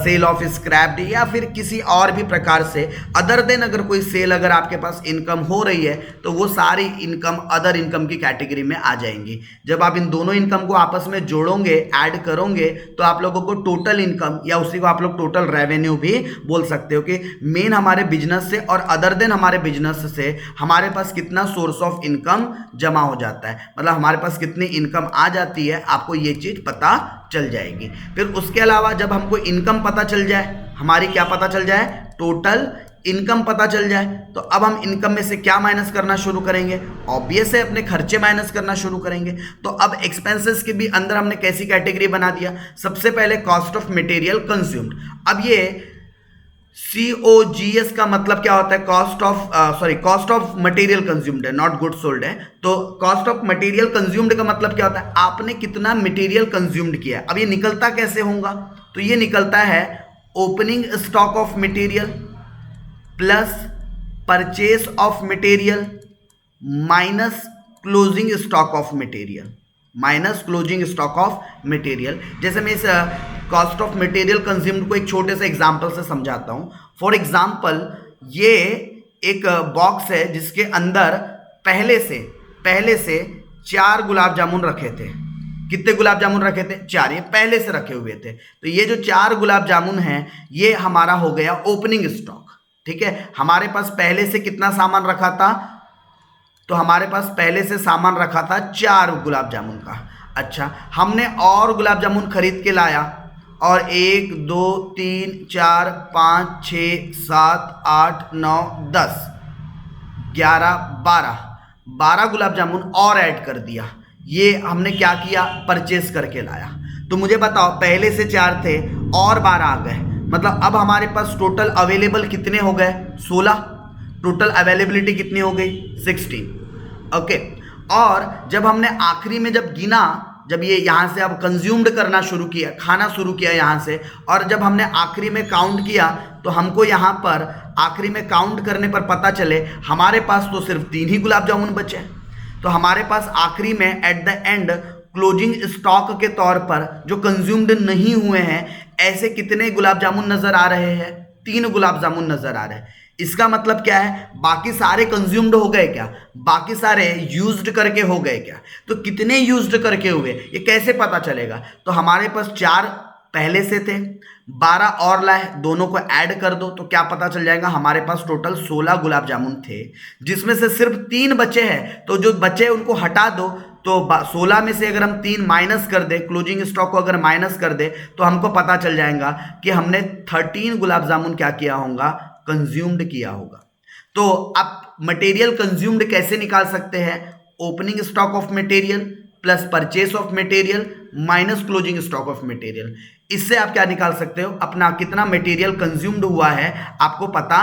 sale of scrapped, या फिर किसी और भी प्रकार से अदर देन अगर कोई सेल अगर आपके पास इनकम हो रही है तो वो सारी इनकम अदर इनकम की कैटेगरी में आ जाएंगी। जब आप इन दोनों इनकम को आपस में जोड़ोगे, ऐड करोगे, तो आप लोगों को टोटल इनकम, या उसी को आप लोग टोटल रेवेन्यू भी बोल सकते हो, कि मेन हमारे बिजनेस से और अदर देन हमारे बिजनेस से हमारे पास कितना सोर्स ऑफ इनकम जमा हो जाता है, मतलब हमारे पास कितनी इनकम आ जाती है, आपको ये चीज पता चल जाएगी। फिर उसके अलावा जब हमको इनकम पता चल जाए, हमारी क्या पता चल जाए, टोटल इनकम पता चल जाए, तो अब हम इनकम में से क्या माइनस करना शुरू करेंगे? ऑब्वियस है, अपने खर्चे माइनस करना शुरू करेंगे। तो अब एक्सपेंसेस के भी अंदर हमने कैसी कैटेगरी बना दिया? सबसे पहले कॉस्ट ऑफ मटेरियल कंज्यूम्ड। अब ये COGS का मतलब क्या होता है? कॉस्ट ऑफ मटेरियल कंज्यूम्ड है, नॉट गुड सोल्ड है। तो कॉस्ट ऑफ मटेरियल कंज्यूम्ड का मतलब क्या होता है? आपने कितना मटेरियल कंज्यूम्ड किया। अब ये निकलता कैसे होगा? तो ये निकलता है opening stock of material plus purchase of material minus closing stock of material, minus closing stock of material. जैसे मैं इस कॉस्ट ऑफ मटेरियल कंज्यूम्ड को एक छोटे से एग्जांपल से समझाता हूं। फॉर एग्जांपल, ये एक बॉक्स है जिसके अंदर पहले से 4 गुलाब जामुन रखे थे। कितने गुलाब जामुन रखे थे? 4, ये पहले से रखे हुए थे। तो ये जो 4 गुलाब जामुन हैं, ये हमारा हो गया ओपनिंग स्टॉक, ठीक है। हमारे पास पहले से कितना सामान रखा था? तो हमारे पास पहले से सामान रखा था 4 गुलाब जामुन का। अच्छा, हमने और गुलाब जामुन खरीद के लाया, और 1 2 3 4 5 6 7 8 9 10 11 12 गुलाब जामुन और ऐड कर दिया। ये हमने क्या किया? परचेस करके लाया। तो मुझे बताओ, पहले से 4 थे और 12 आ गए, मतलब अब हमारे पास टोटल अवेलेबल कितने हो गए? 16। टोटल अवेलेबिलिटी कितनी हो गई? 16। ओके। और जब हमने आखिरी में जब गिना, जब ये यहाँ से अब कंज्यूम्ड करना शुरू किया, खाना शुरू किया यहाँ से, और जब हमने आखिरी में काउंट किया, तो हमको यहाँ पर आखिरी में काउंट करने पर पता चले हमारे पास तो सिर्फ 3 ही गुलाब जामुन बचे। तो हमारे पास आखिरी में at the end closing stock के तौर पर जो कंज्यूम्ड नहीं हुए हैं, ऐसे कितने गुलाब जामुन नजर आ रहे हैं? 3 गुलाब जामुन नजर आ रहे हैं। इसका मतलब क्या है? बाकी सारे कंज्यूम्ड हो गए क्या? बाकी सारे यूज्ड करके हो गए क्या? तो कितने यूज्ड करके हुए, ये कैसे पता चलेगा? तो हमारे पास 4 पहले से थे, 12 और लाए, दोनों को ऐड कर दो, तो क्या पता चल जाएगा? हमारे पास टोटल 16 गुलाब जामुन थे, जिसमें से सिर्फ 3 बचे हैं। तो जो बचे उनको हटा दो, तो 16 में से अगर हम 3 माइनस कर दे, क्लोजिंग स्टॉक को अगर माइनस कर दे, तो हमको पता चल जाएगा कि हमने 13 गुलाब जामुन क्या किया होगा? कंज्यूम्ड किया होगा। तो आप मटेरियल कंज्यूम्ड कैसे निकाल सकते हैं? Opening stock of material plus purchase of material minus closing stock of material. इससे आप क्या निकाल सकते हो? अपना कितना मटेरियल कंज्यूम्ड हुआ है आपको पता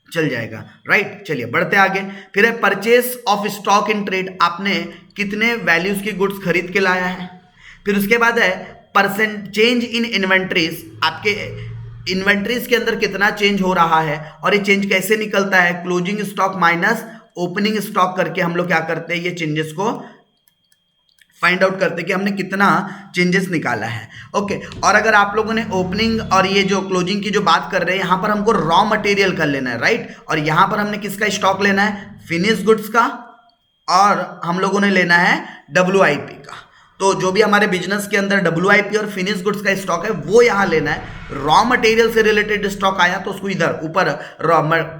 चल जाएगा, राइट। चलिए बढ़ते आगे। फिर है purchase of stock in trade, आपने कितने वैल्यूज की गुड्स खरीद के लाया है। फिर उसके बाद है परसेंट चेंज इन इन्वेंट्रीज, आपके इन्वेंट्रीज के अंदर कितना चेंज हो रहा है, और ये चेंज कैसे निकलता है? Closing stock minus opening stock करके हम लोग क्या करते हैं? ये चेंजेस को फाइंड आउट करते हैं कि हमने कितना चेंजेस निकाला है। ओके। और अगर आप लोगों ने ओपनिंग और ये जो क्लोजिंग की जो बात कर रहे हैं, यहाँ पर हमको रॉ मटेरियल कर लेना है, राइट। और यहाँ पर हमने किसका स्टॉक लेना है? फिनिश गुड्स का, और हम लोगों ने लेना है WIP का। तो जो भी हमारे बिजनेस के अंदर WIP और फिनिश गुड्स का स्टॉक है वो यहाँ लेना है। रॉ मटेरियल से रिलेटेड स्टॉक आया तो उसको इधर ऊपर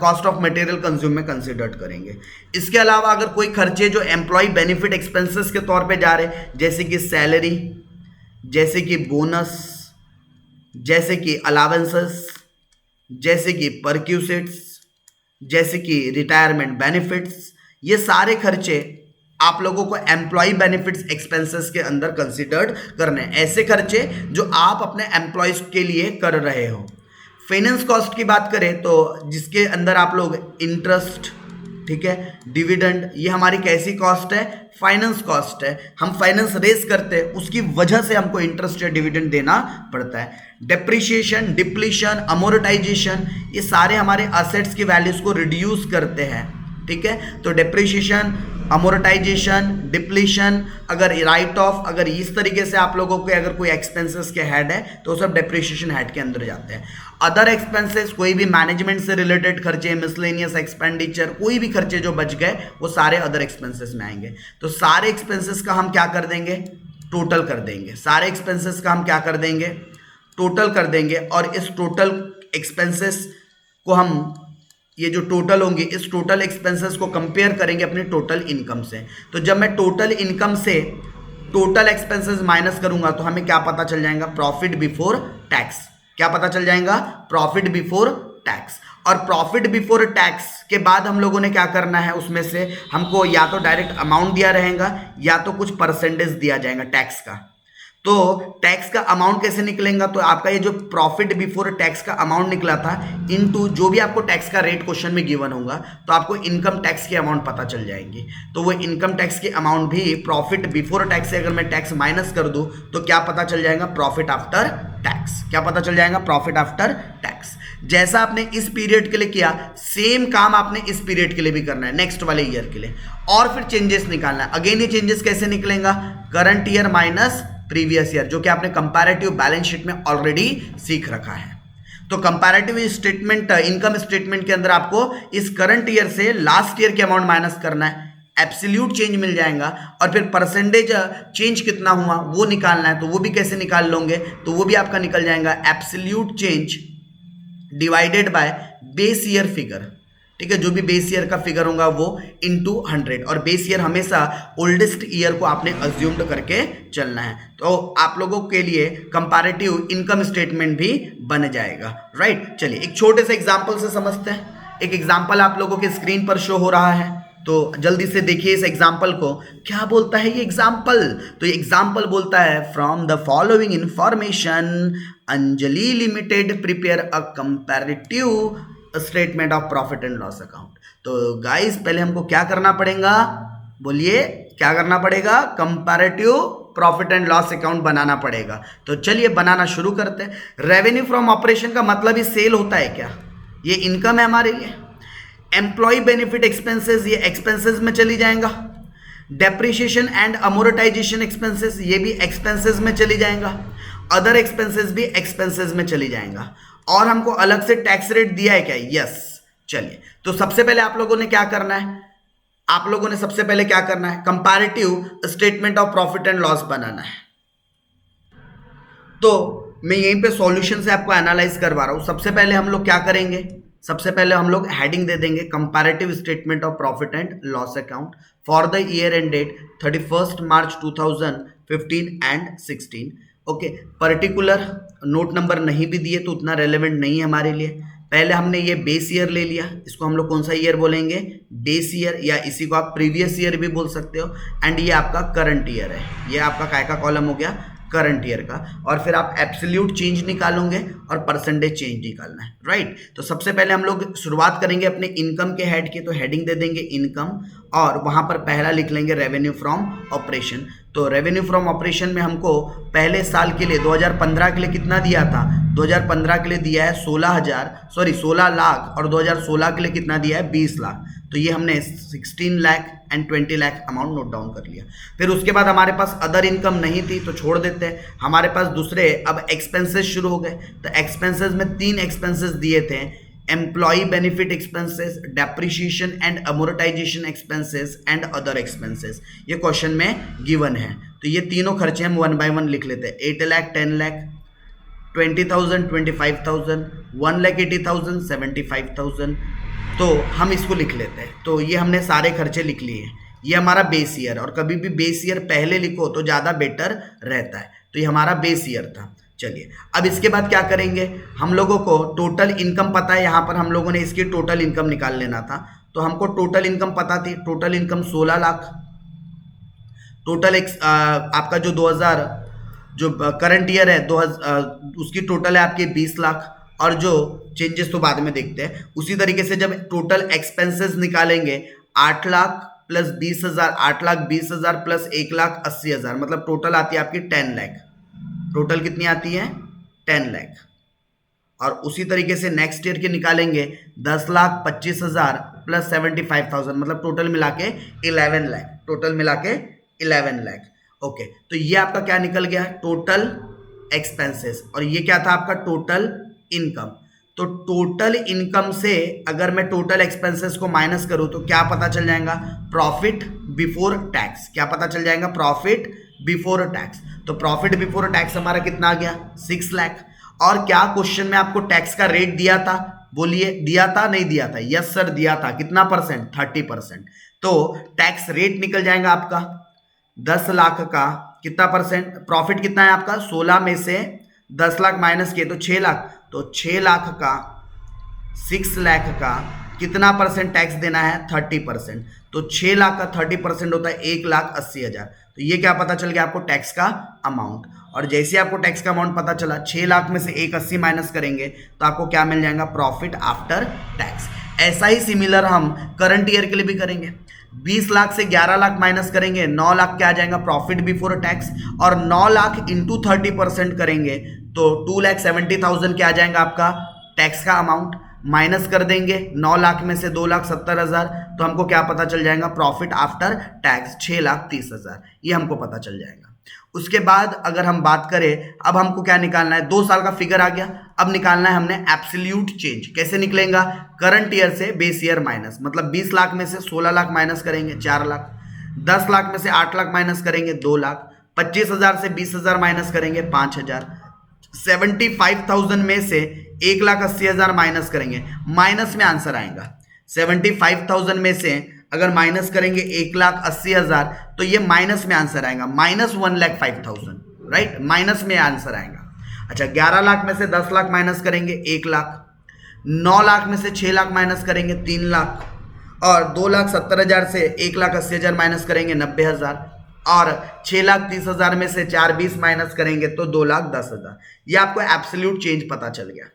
कॉस्ट ऑफ मटेरियल कंज्यूम में कंसिडर करेंगे। इसके अलावा अगर कोई खर्चे जो एम्प्लॉय बेनिफिट एक्सपेंसेस के तौर पे जा रहे हैं, जैसे कि सैलरी, जैसे कि बोनस, जैसे कि अलावेंसेस, जैसे कि परक्यूसिट्स, जैसे कि रिटायरमेंट बेनिफिट्स, ये सारे खर्चे आप लोगों को एम्प्लॉय बेनिफिट्स एक्सपेंसेस के अंदर कंसिडर्ड करने हैं। ऐसे खर्चे जो आप अपने एम्प्लॉयज के लिए कर रहे हो। फाइनेंस कॉस्ट की बात करें तो जिसके अंदर आप लोग इंटरेस्ट, ठीक है, डिविडेंड, ये हमारी कैसी कॉस्ट है? फाइनेंस कॉस्ट है। हम फाइनेंस रेज करते हैं, उसकी वजह से हमको इंटरेस्ट या डिविडेंड देना पड़ता है। डेप्रिशिएशन, डिप्लीशन, अमोर्टाइजेशन, ये सारे हमारे असेट्स की वैल्यूज को रिड्यूस करते हैं, ठीक है। तो डेप्रिशिएशन, अमोर्टाइजेशन, डिप्लीशन, अगर राइट ऑफ, अगर इस तरीके से आप लोगों के अगर कोई एक्सपेंसेस के हेड है तो सब डेप्रिशिएशन हेड के अंदर जाते हैं। अदर एक्सपेंसेस, कोई भी मैनेजमेंट से रिलेटेड खर्चे, मिसलेनियस एक्सपेंडिचर, कोई भी खर्चे जो बच गए वो सारे अदर एक्सपेंसेस में आएंगे। तो सारे एक्सपेंसेस का हम क्या कर देंगे? टोटल कर देंगे। सारे एक्सपेंसेस का हम क्या कर देंगे? टोटल कर देंगे। और इस टोटल एक्सपेंसेस को हम, ये जो टोटल होंगे, इस टोटल एक्सपेंसेस को कंपेयर करेंगे अपनी टोटल इनकम से। तो जब मैं टोटल इनकम से टोटल एक्सपेंसेस माइनस करूंगा तो हमें क्या पता चल जाएगा? Profit before tax. क्या पता चल जाएगा? Profit before tax. और प्रॉफिट बिफोर टैक्स के बाद हम लोगों ने क्या करना है? उसमें से हमको या तो डायरेक्ट अमाउंट दिया रहेगा या तो कुछ परसेंटेज दिया जाएगा टैक्स का। तो टैक्स का अमाउंट कैसे निकलेगा? तो आपका ये जो प्रॉफिट बिफोर टैक्स का अमाउंट निकला था इनटू जो भी आपको टैक्स का रेट क्वेश्चन में गिवन होगा तो आपको इनकम टैक्स की अमाउंट पता चल जाएंगी। तो वो इनकम टैक्स की अमाउंट भी प्रॉफिट बिफोर टैक्स से अगर मैं टैक्स माइनस कर दूं तो क्या पता चल जाएगा? Profit after tax. क्या पता चल जाएगा? Profit after tax. जैसा आपने इस पीरियड के लिए किया सेम काम आपने इस पीरियड के लिए भी करना है, नेक्स्ट वाले ईयर के लिए। और फिर चेंजेस निकालना है। अगेन ये चेंजेस कैसे निकलेगा? Current year minus previous year, जो कि आपने कंपैरेटिव बैलेंस शीट में ऑलरेडी सीख रखा है। तो कंपैरेटिव स्टेटमेंट, इनकम स्टेटमेंट के अंदर आपको इस करंट ईयर से लास्ट ईयर के अमाउंट माइनस करना है, एब्सोल्यूट चेंज मिल जाएगा और फिर परसेंटेज चेंज कितना हुआ वो निकालना है। तो वो भी कैसे निकाल लोगे? तो वो भी आपका निकल जाएगा absolute change divided by base year figure, ठीक है। जो भी बेस ईयर का फिगर होगा वो इनटू 100, और बेस ईयर हमेशा ओल्डेस्ट ईयर को आपने अज्यूम्ड करके चलना है। तो आप लोगों के लिए कंपैरेटिव इनकम स्टेटमेंट भी बन जाएगा, राइट। चलिए एक छोटे से एग्जांपल से समझते हैं। एक एग्जांपल आप लोगों के स्क्रीन पर शो हो रहा है, तो जल्दी से देखिए इस एग्जाम्पल को। क्या बोलता है ये एग्जाम्पल? तो ये एग्जाम्पल बोलता है from the following information Anjali limited prepare a comparative statement of profit and loss account. तो गाइस पहले हमको क्या करना पड़ेगा? बोलिए क्या करना पड़ेगा? Comparative profit and loss account बनाना पड़ेगा। तो चलिए बनाना शुरू करते हैं। रेवेन्यू फ्रॉम ऑपरेशन का मतलब ही सेल होता है क्या? ये इनकम है हमारे लिए। एम्प्लॉय बेनिफिट एक्सपेंसेस, ये एक्सपेंसेस में चली जाएगा। डेप्रिशिएशन एंड अमोर्टाइजेशन एक्सपेंसेस, ये भी एक्सपेंसेस में चली जाएगा। अदर एक्सपेंसेस भी एक्सपेंसेस में चली जाएगा। और हमको अलग से टैक्स रेट दिया है क्या? यस। चलिए तो सबसे पहले आप लोगों ने क्या करना है? आप लोगों ने सबसे पहले क्या करना है? Comparative statement of profit and loss बनाना है। तो मैं यहीं पे सॉल्यूशन से आपको एनालाइज करवा रहा हूं। सबसे पहले हम लोग क्या करेंगे? सबसे पहले हम लोग हेडिंग दे देंगे comparative statement of profit and loss account for the year end date 31 March 2015 and 16। Okay, particular note number नहीं भी दिए तो उतना रेलेवेंट नहीं है हमारे लिए। पहले हमने ये बेस ईयर ले लिया, इसको हम लोग कौन सा ईयर बोलेंगे? बेस ईयर, या इसी को आप प्रीवियस ईयर भी बोल सकते हो। एंड ये आपका करंट ईयर है, ये आपका काय का कॉलम हो गया? करंट ईयर का। और फिर आप एब्सोल्यूट चेंज निकालोगे और परसेंटेज चेंज निकालना है, राइट। तो सबसे पहले हम लोग शुरुआत करेंगे अपने इनकम के हेड के, तो हेडिंग दे देंगे इनकम और वहाँ पर पहला लिख लेंगे रेवेन्यू फ्रॉम ऑपरेशन। तो रेवेन्यू फ्रॉम ऑपरेशन में हमको पहले साल के लिए 2015 के लिए कितना दिया था? 2015 के लिए दिया है 16 लाख, और 2016 के लिए कितना दिया है? 20 लाख। तो ये हमने 16 lakh and 20 lakh amount note down कर लिया। फिर उसके बाद हमारे पास अदर इनकम नहीं थी तो छोड़ देते हैं। हमारे पास दूसरे अब एक्सपेंसेस शुरू हो गए। तो एक्सपेंसेस में 3 एक्सपेंसेस दिए थे, employ benefit expenses, depreciation and amortisation expenses and other expenses. ये क्वेश्चन में गिवन है। तो ये तीनों खर्चे हम 1 बाय 1 लिख लेते हैं। 8 लाख, 10 लाख, 20,000, 25,000, 1,80,000, 75,000। तो हम इसको लिख लेते हैं। तो ये हमने सारे खर्चे लिख लिए हैं। ये हमारा बेस ईयर, और कभी भी बेस ईयर पहले लिखो तो ज़्यादा बेटर रहता है। तो ये हमारा बेस ईयर था। चलिए अब इसके बाद क्या करेंगे, हम लोगों को टोटल इनकम पता है, यहाँ पर हम लोगों ने इसकी टोटल इनकम निकाल लेना था। तो हमको टोटल इनकम पता थी, टोटल इनकम 16 लाख। टोटल आपका जो 2000 जो करंट ईयर है उसकी टोटल है आपके 20 लाख, और जो चेंजेस तो बाद में देखते हैं। उसी तरीके से जब टोटल एक्सपेंसेस निकालेंगे 8 लाख प्लस 20,000, 8,20,000 प्लस 1,80,000, मतलब टोटल आती है आपकी 10 लाख। टोटल कितनी आती है? 10 लाख। और उसी तरीके से नेक्स्ट ईयर के निकालेंगे 10,25,000 प्लस 75,000, मतलब टोटल मिला के 11 लाख। टोटल मिला के 11 लाख। ओके, तो ये आपका क्या निकल गया? Total expenses. और ये क्या था आपका? Total income. तो टोटल इनकम से अगर मैं टोटल एक्सपेंसेस को माइनस करूं तो क्या पता चल जाएगा? Profit before tax. क्या पता चल जाएगा? Profit before tax. तो प्रॉफिट बिफोर टैक्स हमारा कितना आ गया? 6 लाख। और क्या क्वेश्चन में आपको टैक्स का रेट दिया था? बोलिए, दिया था नहीं दिया था? यस सर दिया था। कितना परसेंट? 30%। तो टैक्स रेट निकल जाएगा आपका 10 लाख का कितना परसेंट? प्रॉफिट कितना है आपका? 16 में से 10 लाख माइनस किए तो 6 लाख। तो 6 लाख का 6 लाख का कितना परसेंट टैक्स देना है? 30%। तो 6 लाख का 30% होता है 1,80,000। तो ये क्या पता चल गया आपको? टैक्स का अमाउंट। और जैसे आपको टैक्स का अमाउंट पता चला, 6 लाख में से 180 माइनस करेंगे तो आपको क्या मिल जाएगा? Profit after tax. ऐसा ही सिमिलर हम करंट ईयर के लिए भी करेंगे। 20 लाख से 11 लाख माइनस करेंगे, 9 लाख क्या आ जाएगा? Profit before tax. और 9 लाख इंटू 30% करेंगे तो 2,70,000 क्या आ जाएगा आपका? टैक्स का अमाउंट। माइनस कर देंगे 9 लाख में से 2,70,000, तो हमको क्या पता चल जाएगा? Profit after tax 6,30,000। ये हमको पता चल जाएगा। उसके बाद अगर हम बात करें, अब हमको क्या निकालना है? 2 साल का फिगर आ गया। अब निकालना है हमने एब्सोल्यूट चेंज। कैसे निकलेगा? करंट ईयर से बेस ईयर माइनस, मतलब 20 लाख में से 16 लाख माइनस करेंगे 4 लाख, 10 लाख में से 8 लाख माइनस करेंगे 2 लाख, 25,000 से 20,000 माइनस करेंगे 5,000, 75,000 में से 1,80,000 माइनस करेंगे, माइनस में आंसर आएगा। 75,000 में से अगर माइनस करेंगे 1,80,000 तो ये माइनस में आंसर आएगा, माइनस 1,05,000, राइट? माइनस में आंसर आएगा। अच्छा, 11 लाख में से 10 लाख माइनस करेंगे 1 लाख, 9 लाख में से 6 लाख माइनस करेंगे 3 लाख, और 2,70,000 से 1,80,000 माइनस करेंगे 90,000, और 6,30,000 में से 4,20 माइनस करेंगे तो 2,10,000। ये आपको एब्सोल्यूट चेंज पता चल गया।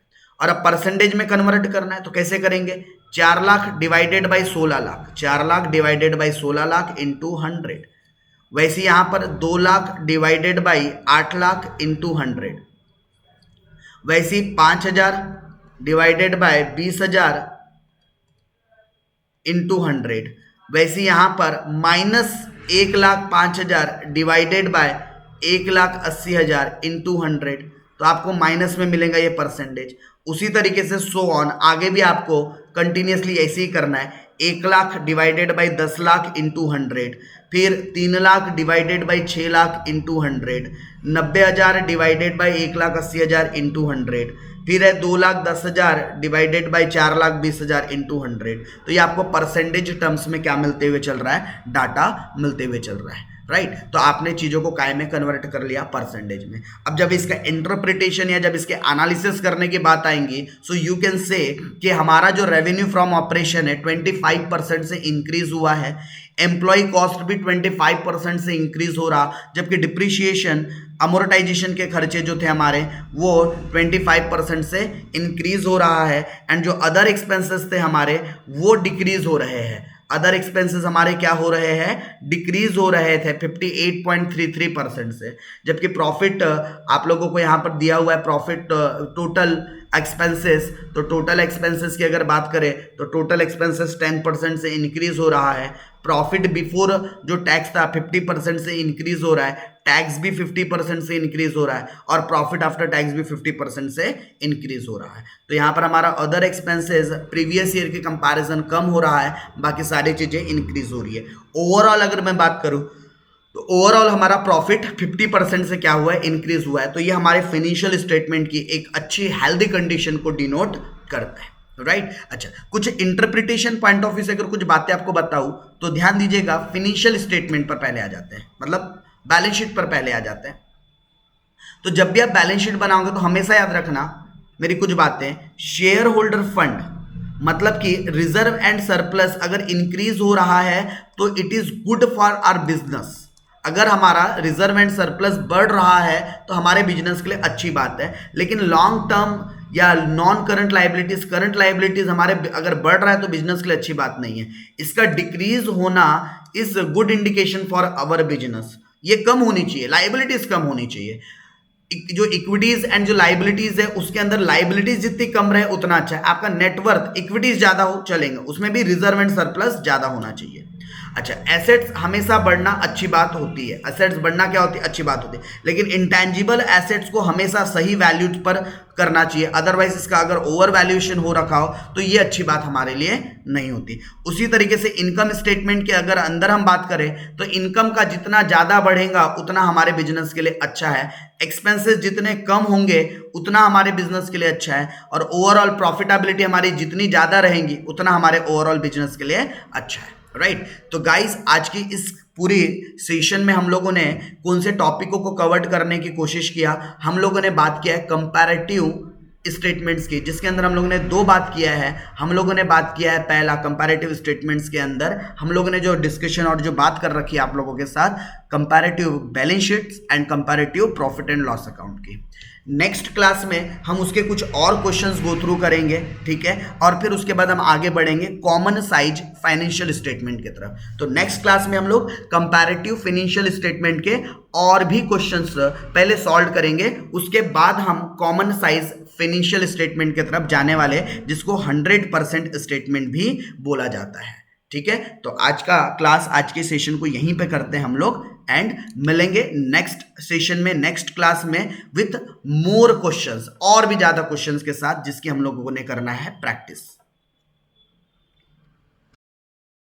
और अब परसेंटेज में कन्वर्ट करना है तो कैसे करेंगे? 4 lakh divided by 16 lakh, 4 lakh divided by 16 lakh into 100। वैसे यहां पर 2 lakh divided by 8 lakh into 100। वैसे 5,000 डिवाइडेड बाय 20,000 इंटू 100। वैसे यहां पर माइनस 1,05,000 डिवाइडेड बाय 1,80,000 इंटू 100। तो आपको माइनस में मिलेगा ये परसेंटेज। उसी तरीके से सो ऑन आगे भी आपको कंटिन्यूसली ऐसे ही करना है। 1 lakh divided by 10 lakh into 100, फिर 3 lakh divided by 6 lakh into 100, 90,000 divided by 1,80,000 into 100, फिर है 2,10,000 डिवाइडेड बाई 4,20,000 इंटू 100। तो ये आपको परसेंटेज टर्म्स में क्या मिलते हुए चल रहा है? डाटा मिलते हुए चल रहा है, राइट? तो आपने चीज़ों को काय में कन्वर्ट कर लिया? परसेंटेज में। अब जब इसका इंटरप्रिटेशन या जब इसके एनालिसिस करने की बात आएंगी, सो यू कैन से कि हमारा जो रेवेन्यू फ्रॉम ऑपरेशन है 25% से इंक्रीज हुआ है, एम्प्लॉय कॉस्ट भी 25% से इंक्रीज हो रहा, जबकि डिप्रिशिएशन अमोर्टाइजेशन के खर्चे जो थे हमारे वो 25% से इंक्रीज हो रहा है, एंड जो अदर एक्सपेंसेस थे हमारे वो डिक्रीज हो रहे हैं। अदर एक्सपेंसेस हमारे क्या हो रहे हैं? डिक्रीज हो रहे थे 58.33% से, जबकि प्रॉफिट आप लोगों को यहाँ पर दिया हुआ है प्रॉफिट टोटल एक्सपेंसेस। तो टोटल एक्सपेंसेस की अगर बात करें तो टोटल एक्सपेंसेस 10% से इंक्रीज हो रहा है, प्रॉफिट बिफोर जो टैक्स था 50% से इंक्रीज हो रहा है, टैक्स भी 50% से इंक्रीज हो रहा है, और प्रॉफिट आफ्टर टैक्स भी 50% से इंक्रीज हो रहा है। तो यहाँ पर हमारा अदर एक्सपेंसेस प्रीवियस ईयर के कंपैरिजन कम हो रहा है, बाकी सारी चीजें इंक्रीज हो रही है। ओवरऑल अगर मैं बात करूँ तो ओवरऑल हमारा प्रॉफिट 50% से क्या हुआ है, इंक्रीज हुआ है। तो ये हमारे फाइनेंशियल स्टेटमेंट की एक अच्छी हेल्दी कंडीशन को डिनोट करता है, राइट। अच्छा, कुछ इंटरप्रिटेशन पॉइंट ऑफ व्यू से अगर कुछ बातें आपको बताऊं तो ध्यान दीजिएगा, फाइनेंशियल स्टेटमेंट पर पहले आ जाते हैं, मतलब बैलेंस शीट पर पहले आ जाते हैं। तो जब भी आप बैलेंस शीट बनाओगे तो हमेशा याद रखना मेरी कुछ बातें, शेयर होल्डर फंड मतलब कि रिजर्व एंड सरप्लस अगर इंक्रीज हो रहा है तो it is good for our business. अगर हमारा रिजर्व एंड सरप्लस बढ़ रहा है तो हमारे बिजनेस के लिए अच्छी बात है। लेकिन लॉन्ग टर्म या नॉन करंट लाइबिलिटीज हमारे अगर बढ़ रहा है तो बिजनेस के लिए अच्छी बात नहीं है। इसका डिक्रीज होना is good indication for our business. ये कम होनी चाहिए, लाइबिलिटीज कम होनी चाहिए। जो इक्विटीज एंड जो लाइबिलिटीज है उसके अंदर लाइबिलिटीज जितनी कम रहे उतना अच्छा है। आपका नेटवर्थ इक्विटीज ज्यादा हो चलेंगे, उसमें भी रिजर्व एंड सरप्लस ज्यादा होना चाहिए। अच्छा, एसेट्स हमेशा बढ़ना अच्छी बात होती है, एसेट्स बढ़ना क्या होती है, अच्छी बात होती है। लेकिन इंटेंजिबल एसेट्स को हमेशा सही वैल्यू पर करना चाहिए, अदरवाइज इसका अगर ओवर वैल्यूएशन हो रखा हो तो ये अच्छी बात हमारे लिए नहीं होती। उसी तरीके से इनकम स्टेटमेंट के अगर अंदर हम बात करें तो इनकम का जितना ज़्यादा बढ़ेगा उतना हमारे बिजनेस के लिए अच्छा है, एक्सपेंसेस जितने कम होंगे उतना हमारे बिजनेस के लिए अच्छा है, और ओवरऑल प्रॉफिटेबिलिटी हमारी जितनी ज़्यादा रहेंगी उतना हमारे ओवरऑल बिजनेस के लिए अच्छा है, राइट। तो गाइस, आज की इस पूरी सेशन में हम लोगों ने कौन से टॉपिकों को कवर करने की कोशिश किया। हम लोगों ने बात किया है कंपैरेटिव स्टेटमेंट्स की, जिसके अंदर हम लोगों ने दो बात किया है। हम लोगों ने बात किया है पहला, कंपैरेटिव स्टेटमेंट्स के अंदर हम लोगों ने जो डिस्कशन और जो बात कर रखी है आप लोगों के साथ, comparative balance sheets and comparative profit and loss account की। नेक्स्ट क्लास में हम उसके कुछ और क्वेश्चंस गो थ्रू करेंगे, ठीक है, और फिर उसके बाद हम आगे बढ़ेंगे कॉमन साइज फाइनेंशियल स्टेटमेंट की तरफ। तो नेक्स्ट क्लास में हम लोग कंपैरेटिव फाइनेंशियल स्टेटमेंट के और भी क्वेश्चंस पहले सॉल्व करेंगे, उसके बाद हम कॉमन साइज फाइनेंशियल स्टेटमेंट की तरफ जाने वाले, जिसको 100% स्टेटमेंट भी बोला जाता है, ठीक है। तो आज का क्लास, आज के सेशन को यहीं पे करते हैं हम लोग, एंड मिलेंगे नेक्स्ट सेशन में, नेक्स्ट क्लास में विथ मोर क्वेश्चंस, और भी ज्यादा क्वेश्चंस के साथ, जिसकी हम लोगों ने करना है प्रैक्टिस।